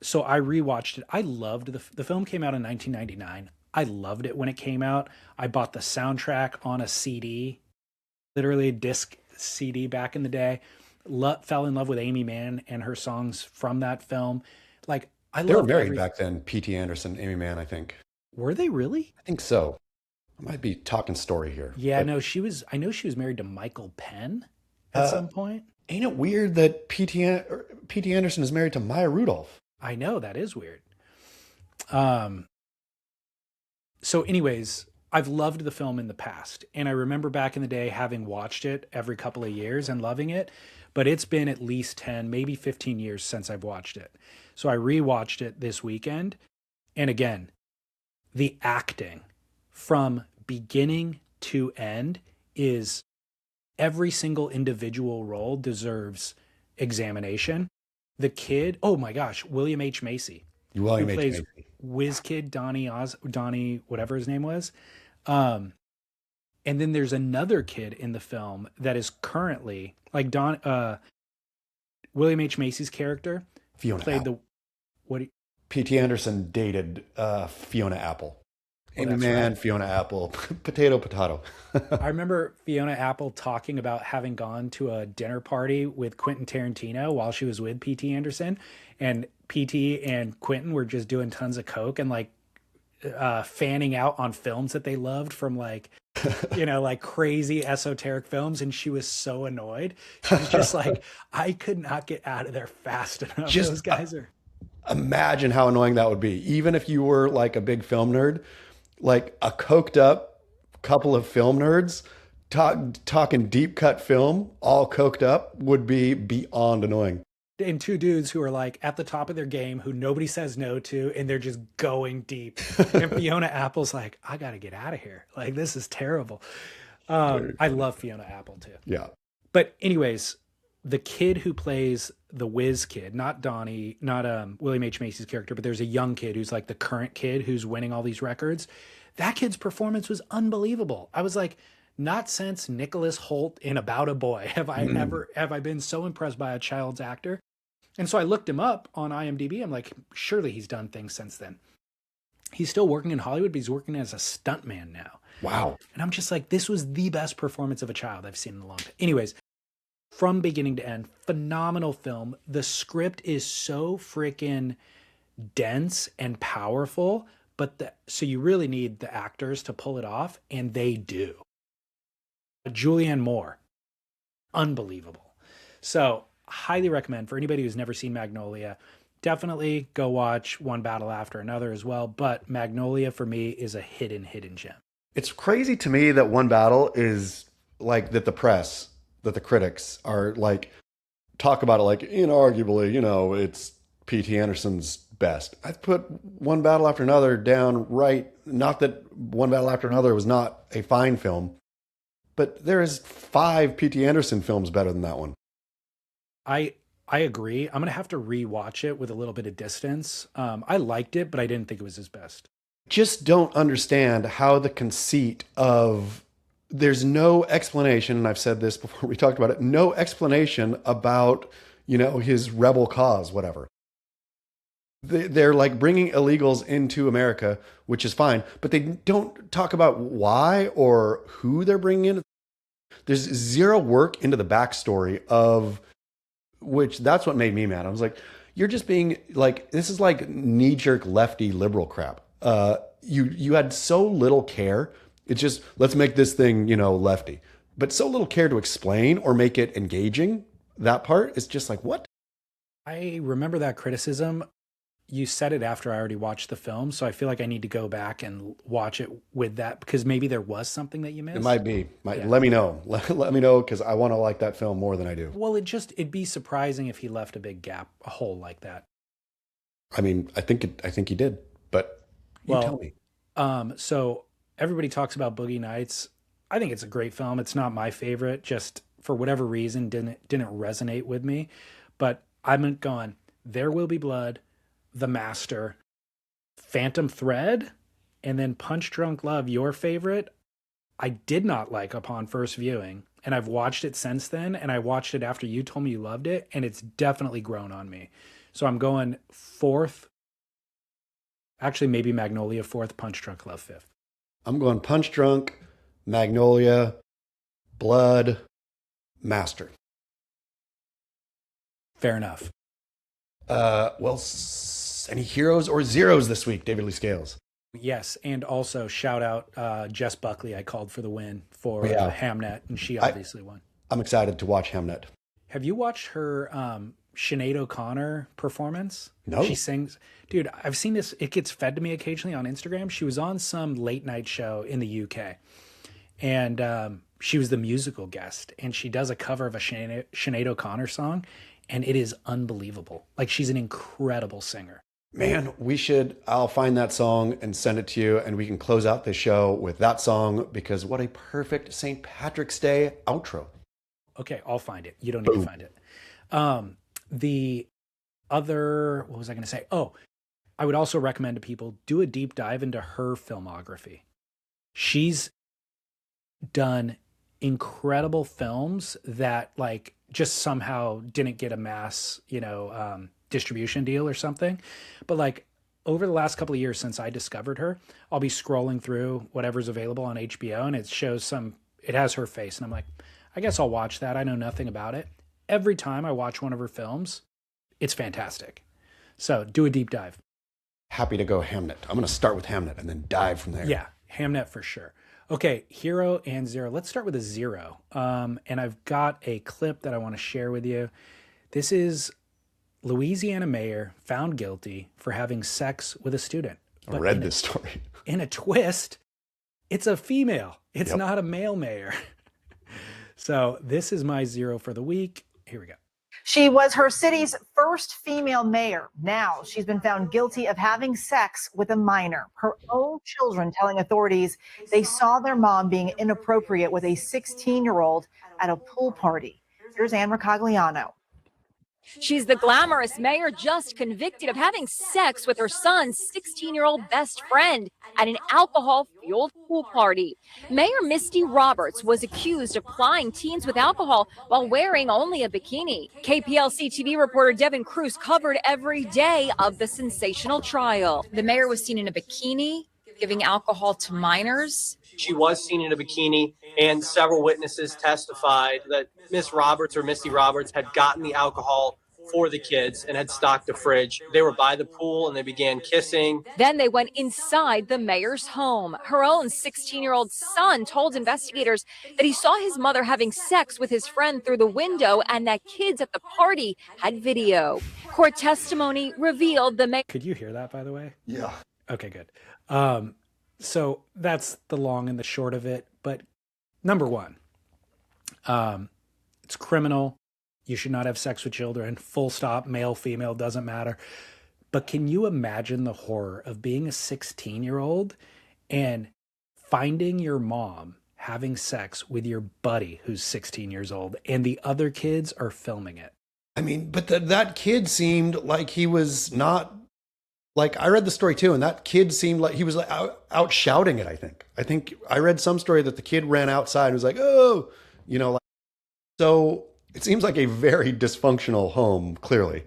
So I rewatched it. I loved the film came out in 1999. I loved it when it came out. I bought the soundtrack on a CD, literally a disc CD back in the day. Fell in love with Amy Mann and her songs from that film. Like I They were loved married back then, P.T. Anderson, Amy Mann, I think. Were they really? I think so. I might be talking story here. Yeah, But no, I know she was married to Michael Penn at some point. ain't it weird that P.T. Anderson is married to Maya Rudolph? I know that is weird. Um so anyways, I've loved the film in the past, and I remember back in the day having watched it every couple of years and loving it, but it's been at least 10, maybe 15 years since I've watched it. So I rewatched it this weekend, and again, the acting from beginning to end is every single individual role deserves examination. The kid, oh my gosh, William H. Macy, who William H. plays Macy. Whiz Kid Donnie, whatever his name was. Um, and then there's another kid in the film that is currently like William H. Macy's character Fiona played Apple. the what? P.T. Anderson dated Fiona Apple. Amy that's Mann, right. Fiona Apple, potato, potato. I remember Fiona Apple talking about having gone to a dinner party with Quentin Tarantino while she was with P.T. Anderson, and P.T. and Quentin were just doing tons of coke and like fanning out on films that they loved from like like crazy esoteric films, and she was so annoyed. She was just like, I could not get out of there fast enough. Just Those guys are Imagine how annoying that would be. Even if you were like a big film nerd, like a coked up couple of film nerds talking deep cut film, all coked up, would be beyond annoying. and two dudes who are like at the top of their game who nobody says no to, and they're just going deep. And Fiona Apple's like, I gotta get out of here. Like, this is terrible. I love Fiona Apple too. Yeah. But anyways, the kid who plays the Whiz Kid, not Donnie, not William H. Macy's character, but there's a young kid who's like the current kid who's winning all these records. That kid's performance was unbelievable. I was like, not since Nicholas Hoult in About a Boy have I been so impressed by a child's actor. And so I looked him up on IMDb. I'm like, surely he's done things since then. He's still working in Hollywood, but he's working as a stuntman now. Wow. And I'm just like, this was the best performance of a child I've seen in a long time. Anyways, from beginning to end, phenomenal film. The script is so freaking dense and powerful, so you really need the actors to pull it off, and they do. Julianne Moore, unbelievable. So highly recommend for anybody who's never seen Magnolia. Definitely go watch One Battle After Another as well. But Magnolia for me is a hidden gem. It's crazy to me that One Battle is like that the press, that the critics are like talk about it like inarguably, it's P.T. Anderson's best. I'd put One Battle After Another down right. Not that One Battle After Another was not a fine film, but there is 5 P.T. Anderson films better than that one. I I agree. I'm gonna have to rewatch it with a little bit of distance. I liked it, but I didn't think it was his best. Just don't understand how the conceit of there's no explanation, and I've said this before we talked about it, no explanation about, his rebel cause, whatever. They're like bringing illegals into America, which is fine, but they don't talk about why or who they're bringing in. There's zero work into the backstory of which that's what made me mad. I was like, you're just being like, this is like knee jerk lefty liberal crap. You had so little care. It's just let's make this thing lefty, but so little care to explain or make it engaging. That part is just like what? I remember that criticism. You said it after I already watched the film, so I feel like I need to go back and watch it with that because maybe there was something that you It missed. might be. Yeah. Let me know. Let me know because I want to like that film more than I do. Well, it'd be surprising if he left a big gap, a hole like that. I mean, I think he did, but you tell Well, me. so everybody talks about Boogie Nights. I think it's a great film. It's not my favorite, just for whatever reason didn't resonate with me. But I'm going, There Will Be Blood, The Master, Phantom Thread, and then Punch Drunk Love, your favorite. I did not like upon first viewing, and I've watched it since then, and I watched it after you told me you loved it, and it's definitely grown on me. So I'm going fourth, actually maybe Magnolia fourth, Punch Drunk Love fifth. I'm going Punch Drunk, Magnolia, Blood, Master. Fair enough. Well, any heroes or zeros this week, David Lee Scales? Yes, and also shout out Jess Buckley. I called for the win for Oh, yeah. Hamnet, and she I, obviously won. I'm excited to watch Hamnet. Have you watched her Sinead O'Connor performance? No. She sings. Dude, I've seen this. It gets fed to me occasionally on Instagram. She was on some late night show in the UK, and she was the musical guest, and she does a cover of a Sinead O'Connor song, and it is unbelievable. Like, she's an incredible singer. Man, I'll find that song and send it to you, and we can close out the show with that song because what a perfect St. Patrick's Day outro. Okay, I'll find it. You don't need to find it. The other, what was I going to say? Oh, I would also recommend to people do a deep dive into her filmography. She's done incredible films that like just somehow didn't get a mass, distribution deal or something. But like over the last couple of years since I discovered her, I'll be scrolling through whatever's available on HBO and it has her face. And I'm like, I guess I'll watch that. I know nothing about it. Every time I watch one of her films, it's fantastic. So do a deep dive. Happy to go Hamnet. I'm going to start with Hamnet and then dive from there. Yeah, Hamnet for sure. Okay, hero and zero. Let's start with a zero. And I've got a clip that I want to share with you. This is Louisiana mayor found guilty for having sex with a student. I read this story. In a twist, it's a female. It's Yep. not a male mayor. So this is my zero for the week. Here we go. She was her city's first female mayor. Now she's been found guilty of having sex with a minor. Her own children telling authorities they saw their mom being inappropriate with a 16-year-old at a pool party. Here's Ann Mercogliano. She's the glamorous mayor just convicted of having sex with her son's 16-year-old best friend at an alcohol-fueled pool party. Mayor Misty Roberts was accused of plying teens with alcohol while wearing only a bikini. KPLC TV reporter Devin Cruz covered every day of the sensational trial. The mayor was seen in a bikini giving alcohol to minors. She was seen in a bikini, and several witnesses testified that Miss Roberts or Misty Roberts had gotten the alcohol for the kids and had stocked a fridge. They were by the pool and they began kissing. Then they went inside the mayor's home. Her own 16-year-old son told investigators that he saw his mother having sex with his friend through the window and that kids at the party had video. Court testimony revealed the mayor. Could you hear that, by the way? Yeah. Okay, good. So that's the long and the short of it. But number one, it's criminal. You should not have sex with children. Full stop. Male, female, doesn't matter. But can you imagine the horror of being a 16-year-old and finding your mom having sex with your buddy who's 16 years old and the other kids are filming it? I mean, but that kid seemed like he was not, like, I read the story too, and that kid seemed like he was like out shouting it, I think I read some story that the kid ran outside and was like, oh, like, so it seems like a very dysfunctional home, clearly,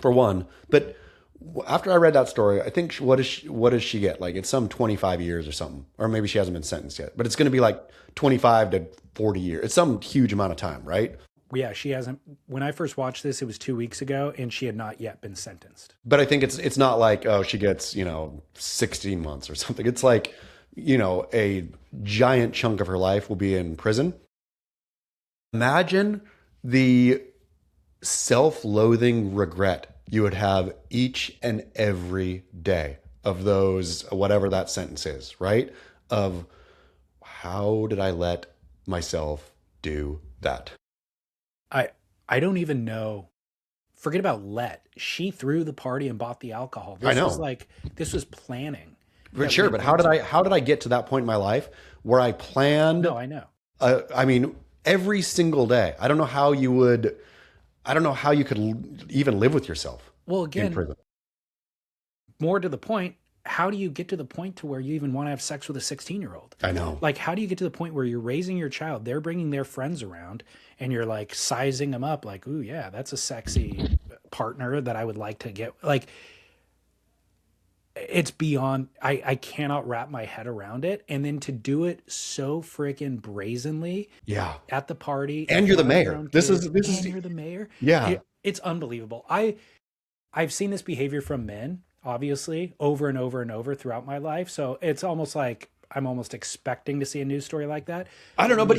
for one. But after I read that story, I think what does she get? Like, it's some 25 years or something, or maybe she hasn't been sentenced yet, but it's going to be like 25 to 40 years. It's some huge amount of time, right? Yeah, she hasn't. When I first watched this, it was 2 weeks ago, and she had not yet been sentenced. But I think it's not like, oh, she gets 16 months or something. It's like a giant chunk of her life will be in prison. Imagine the self-loathing regret you would have each and every day of those, whatever that sentence is, right? Of how did I let myself do that? I don't even know. Forget about she threw the party and bought the alcohol. I know. This was planning. But sure, but how did I get to that point in my life where I planned? No, I know. I mean, every single day. I don't know how you could even live with yourself. Well, in again, prison. More to the point, how do you get to the point to where you even want to have sex with a 16-year-old? I know. Like, how do you get to the point where you're raising your child, they're bringing their friends around, and you're like sizing them up like, ooh, yeah, that's a sexy partner that I would like to get. Like, it's beyond, I cannot wrap my head around it. And then to do it so freaking brazenly at the party. And you're the mayor. This is you're the mayor. Yeah. It's unbelievable. I've seen this behavior from men, obviously, over and over and over throughout my life. So it's almost like I'm almost expecting to see a news story like that. I don't know, but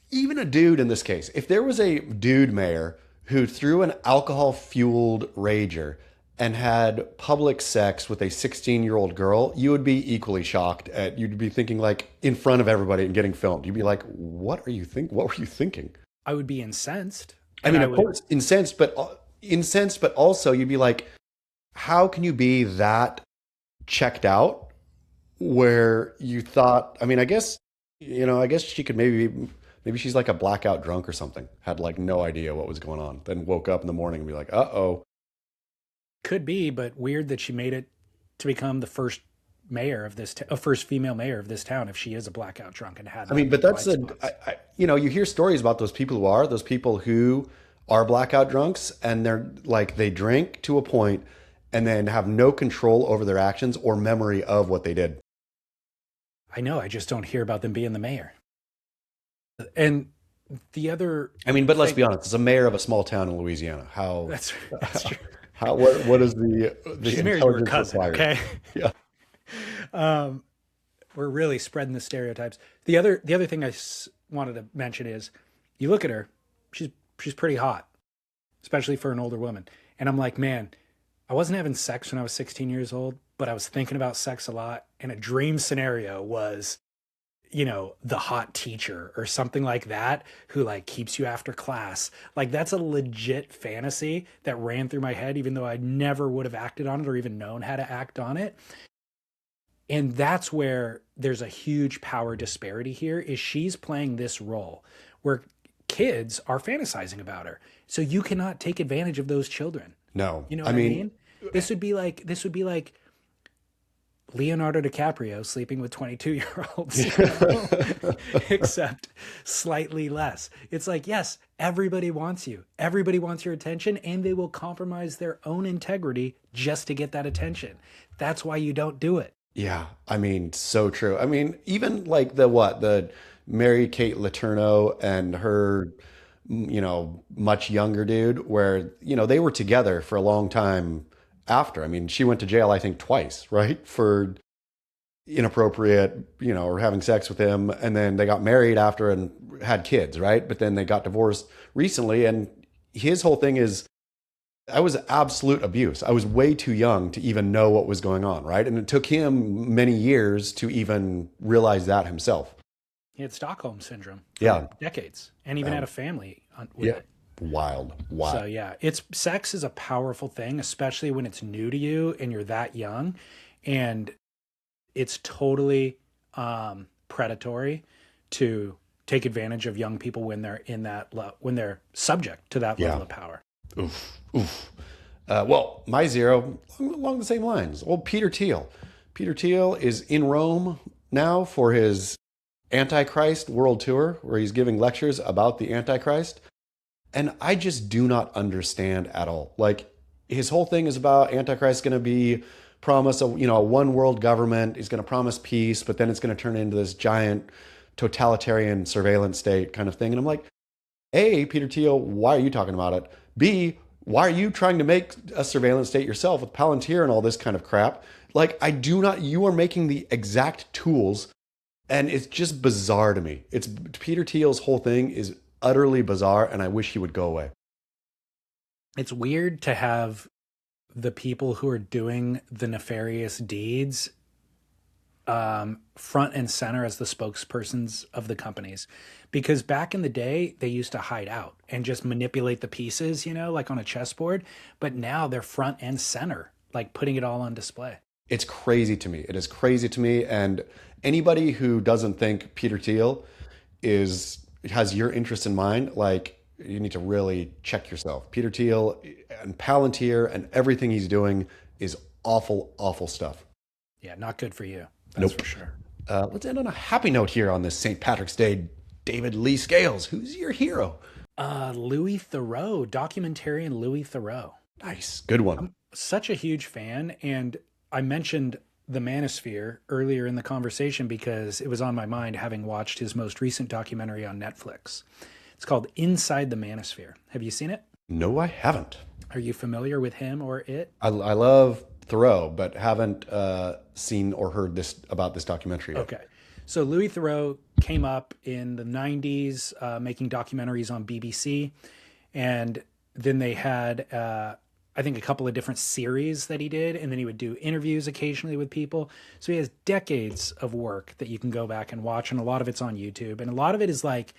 even a dude in this case, if there was a dude mayor who threw an alcohol-fueled rager and had public sex with a 16-year-old girl, you would be equally shocked. You'd be thinking, like, in front of everybody and getting filmed. You'd be like, what were you thinking? I would be incensed. I mean, of course, incensed, but also you'd be like, how can you be that checked out where you thought, I mean, I guess she could maybe she's like a blackout drunk or something, had like no idea what was going on, then woke up in the morning and be like, uh-oh. Could be, but weird that she made it to become the first mayor of this, first female mayor of this town, if she is a blackout drunk and had. I mean, but that's you hear stories about those people who are blackout drunks, and they're like, they drink to a point and then have no control over their actions or memory of what they did. I know. I just don't hear about them being the mayor. And the other, I mean, but let's be honest, as a mayor of a small town in Louisiana, that's true. What is the She's married to her intelligence cousin, required? okay? Yeah. We're really spreading the stereotypes. The other thing I wanted to mention is, you look at her, she's pretty hot, especially for an older woman. And I'm like, man, I wasn't having sex when I was 16 years old, but I was thinking about sex a lot. And a dream scenario was, the hot teacher or something like that, who like keeps you after class. Like, that's a legit fantasy that ran through my head, even though I never would have acted on it or even known how to act on it. And that's where there's a huge power disparity here, is she's playing this role where kids are fantasizing about her. So you cannot take advantage of those children. No. You know what I mean? This would be like Leonardo DiCaprio sleeping with 22-year-olds, except slightly less. It's like, yes, everybody wants you. Everybody wants your attention, and they will compromise their own integrity just to get that attention. That's why you don't do it. Yeah. I mean, so true. I mean, even like the Mary Kate Letourneau and her, much younger dude, where, they were together for a long time after. I mean, she went to jail, I think, twice, right? For inappropriate, or having sex with him. And then they got married after and had kids, right? But then they got divorced recently. And his whole thing is, I was absolute abuse. I was way too young to even know what was going on, right? And it took him many years to even realize that himself. He had Stockholm syndrome for Yeah. decades, and even had a family with Yeah. it. Wild. Wild. So yeah, it's sex is a powerful thing, especially when it's new to you and you're that young, and it's totally predatory to take advantage of young people when they're in that when they're subject to that level of power. Oof. Oof. Well, my zero, along the same lines. Old Peter Thiel. Peter Thiel is in Rome now for his Antichrist World Tour, where he's giving lectures about the Antichrist. And I just do not understand at all. Like, his whole thing is about Antichrist going to be promise a one world government. He's going to promise peace, but then it's going to turn into this giant totalitarian surveillance state kind of thing. And I'm like, A, Peter Thiel, why are you talking about it? B, why are you trying to make a surveillance state yourself with Palantir and all this kind of crap? Like, you are making the exact tools, and it's just bizarre to me. It's Peter Thiel's whole thing is utterly bizarre, and I wish he would go away. It's weird to have the people who are doing the nefarious deeds front and center as the spokespersons of the companies, because back in the day they used to hide out and just manipulate the pieces, like on a chessboard, but now they're front and center, like putting it all on display. It's crazy to me. It is crazy to me. And anybody who doesn't think Peter Thiel has your interest in mind, like, you need to really check yourself. Peter Thiel and Palantir and everything he's doing is awful, awful stuff. Yeah, not good for you. That's Nope. for sure. Let's end on a happy note here on this St. Patrick's Day. David Lee Scales, who's your hero? Louis Theroux, documentarian Louis Theroux. Nice. Good one. I'm such a huge fan, and I mentioned the Manosphere earlier in the conversation because it was on my mind having watched his most recent documentary on Netflix. It's called Inside the Manosphere. Have you seen it? No, I haven't. Are you familiar with him or it? I love Thoreau, but haven't seen or heard about this documentary yet. Okay. So Louis Theroux came up in the 90s making documentaries on BBC. And then they had, I think, a couple of different series that he did. And then he would do interviews occasionally with people. So he has decades of work that you can go back and watch. And a lot of it's on YouTube. And a lot of it is like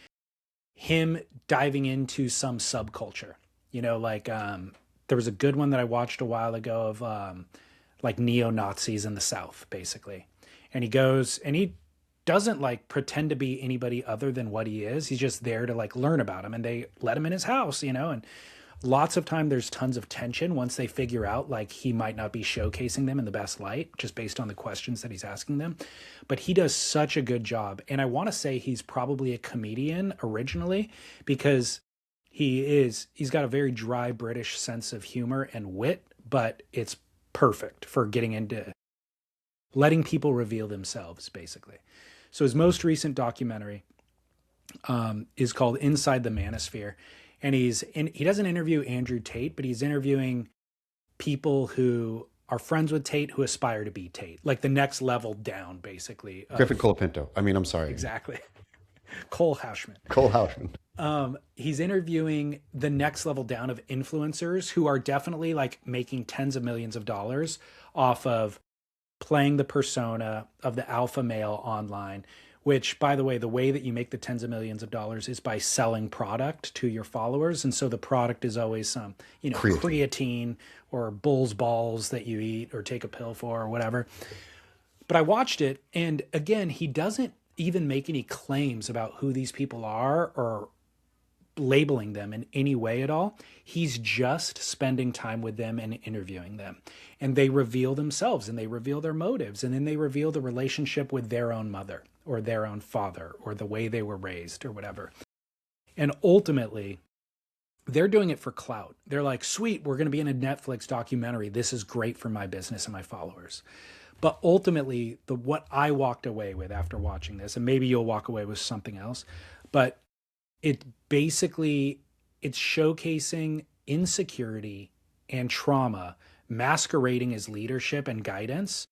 him diving into some subculture. There was a good one that I watched a while ago of like neo-Nazis in the South, basically. And he goes and he doesn't like pretend to be anybody other than what he is. He's just there to like learn about him, and they let him in his house, and lots of time there's tons of tension once they figure out like he might not be showcasing them in the best light just based on the questions that he's asking them. But he does such a good job. And I want to say he's probably a comedian originally, because he's got a very dry British sense of humor and wit, but it's perfect for getting into letting people reveal themselves, basically. So his most recent documentary is called Inside the Manosphere. And he doesn't interview Andrew Tate, but he's interviewing people who are friends with Tate who aspire to be Tate, like the next level down, basically. Griffin Colapinto. I'm sorry. Exactly. Cole Houshman. Cole Houshman. He's interviewing the next level down of influencers who are definitely like making tens of millions of dollars off of playing the persona of the alpha male online, which, by the way that you make the tens of millions of dollars is by selling product to your followers. And so the product is always some, creatine or bull's balls that you eat or take a pill for or whatever. But I watched it, and again, he doesn't even make any claims about who these people are or labeling them in any way at all. He's just spending time with them and interviewing them. And they reveal themselves, and they reveal their motives, and then they reveal the relationship with their own mother or their own father or the way they were raised or whatever. And ultimately, they're doing it for clout. They're like, sweet, we're going to be in a Netflix documentary. This is great for my business and my followers. But ultimately, what I walked away with after watching this, and maybe you'll walk away with something else, but it's showcasing insecurity and trauma masquerading as leadership and guidance,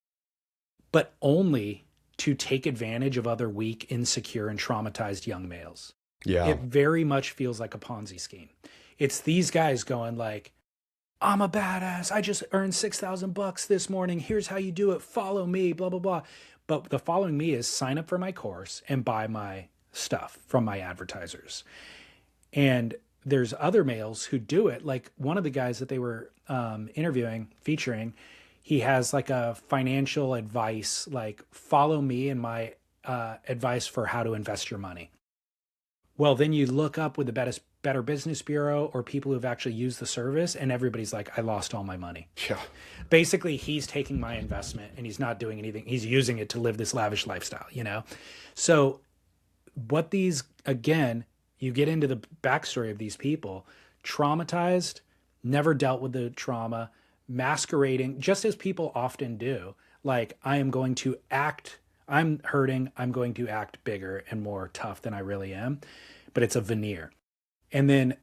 but only to take advantage of other weak, insecure, and traumatized young males. Yeah. It very much feels like a Ponzi scheme. It's these guys going like, I'm a badass. I just earned $6,000 this morning. Here's how you do it. Follow me, blah, blah, blah. But the following me is sign up for my course and buy my stuff from my advertisers. And there's other males who do it. Like one of the guys that they were featuring, he has like a financial advice, like follow me and my advice for how to invest your money. Well, then you look up with the Better Business Bureau or people who've actually used the service, and everybody's like, I lost all my money. Yeah. Basically, he's taking my investment and he's not doing anything. He's using it to live this lavish lifestyle, you know? So what these, again, you get into the backstory of these people, traumatized, never dealt with the trauma, masquerading, just as people often do. Like, I'm hurting, I'm going to act bigger and more tough than I really am, but it's a veneer. And then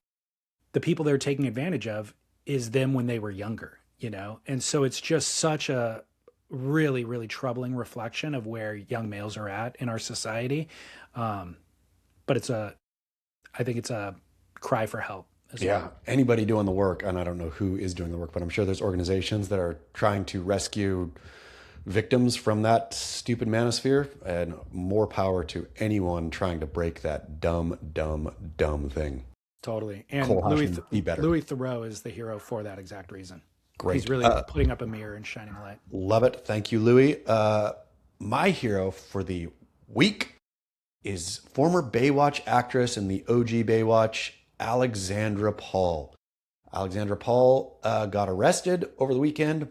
the people they're taking advantage of is them when they were younger, you know? And so it's just such a really, really troubling reflection of where young males are at in our society. But I think it's a cry for help as well. Anybody doing the work, and I don't know who is doing the work, but I'm sure there's organizations that are trying to rescue victims from that stupid manosphere, and more power to anyone trying to break that dumb thing. Totally. And Cole Hashman, be better. Louis Theroux is the hero for that exact reason. Great. He's really putting up a mirror and shining a light. Love it. Thank you, Louis. My hero for the week is former Baywatch actress and the OG Baywatch, Alexandra Paul. Alexandra Paul got arrested over the weekend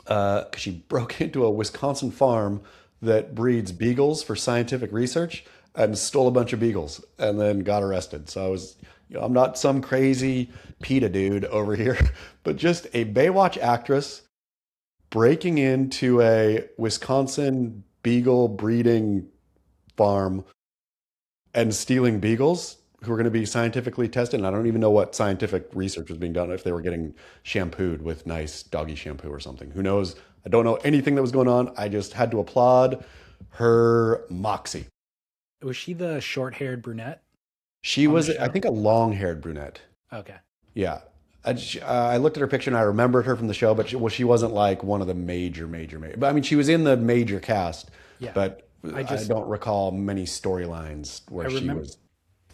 because she broke into a Wisconsin farm that breeds beagles for scientific research and stole a bunch of beagles and then got arrested. So I'm not some crazy PETA dude over here, but just a Baywatch actress breaking into a Wisconsin beagle breeding farm and stealing beagles who are going to be scientifically tested. And I don't even know what scientific research was being done, if they were getting shampooed with nice doggy shampoo or something. Who knows? I don't know anything that was going on. I just had to applaud her moxie. Was she the short-haired brunette? She was, I think, a long-haired brunette. Okay. Yeah. I looked at her picture and I remembered her from the show, but she wasn't like one of the major. But I mean, she was in the major cast, but I don't recall many storylines where she was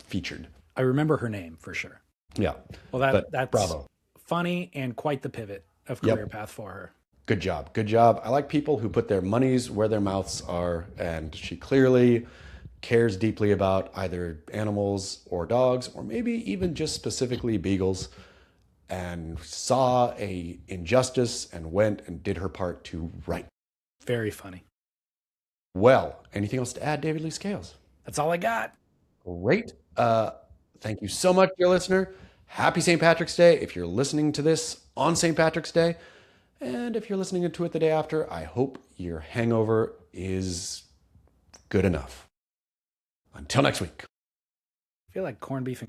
featured. I remember her name for sure. Yeah. Well, that's bravo. Funny and quite the pivot of career path for her. Good job. Good job. I like people who put their monies where their mouths are, and she clearly cares deeply about either animals or dogs, or maybe even just specifically beagles, and saw a injustice and went and did her part to right. Very funny. Well, anything else to add, David Lee Scales? That's all I got. Great. Thank you so much, dear listener. Happy St. Patrick's Day if you're listening to this on St. Patrick's Day. And if you're listening to it the day after, I hope your hangover is good enough. Until next week. I feel like corned beef and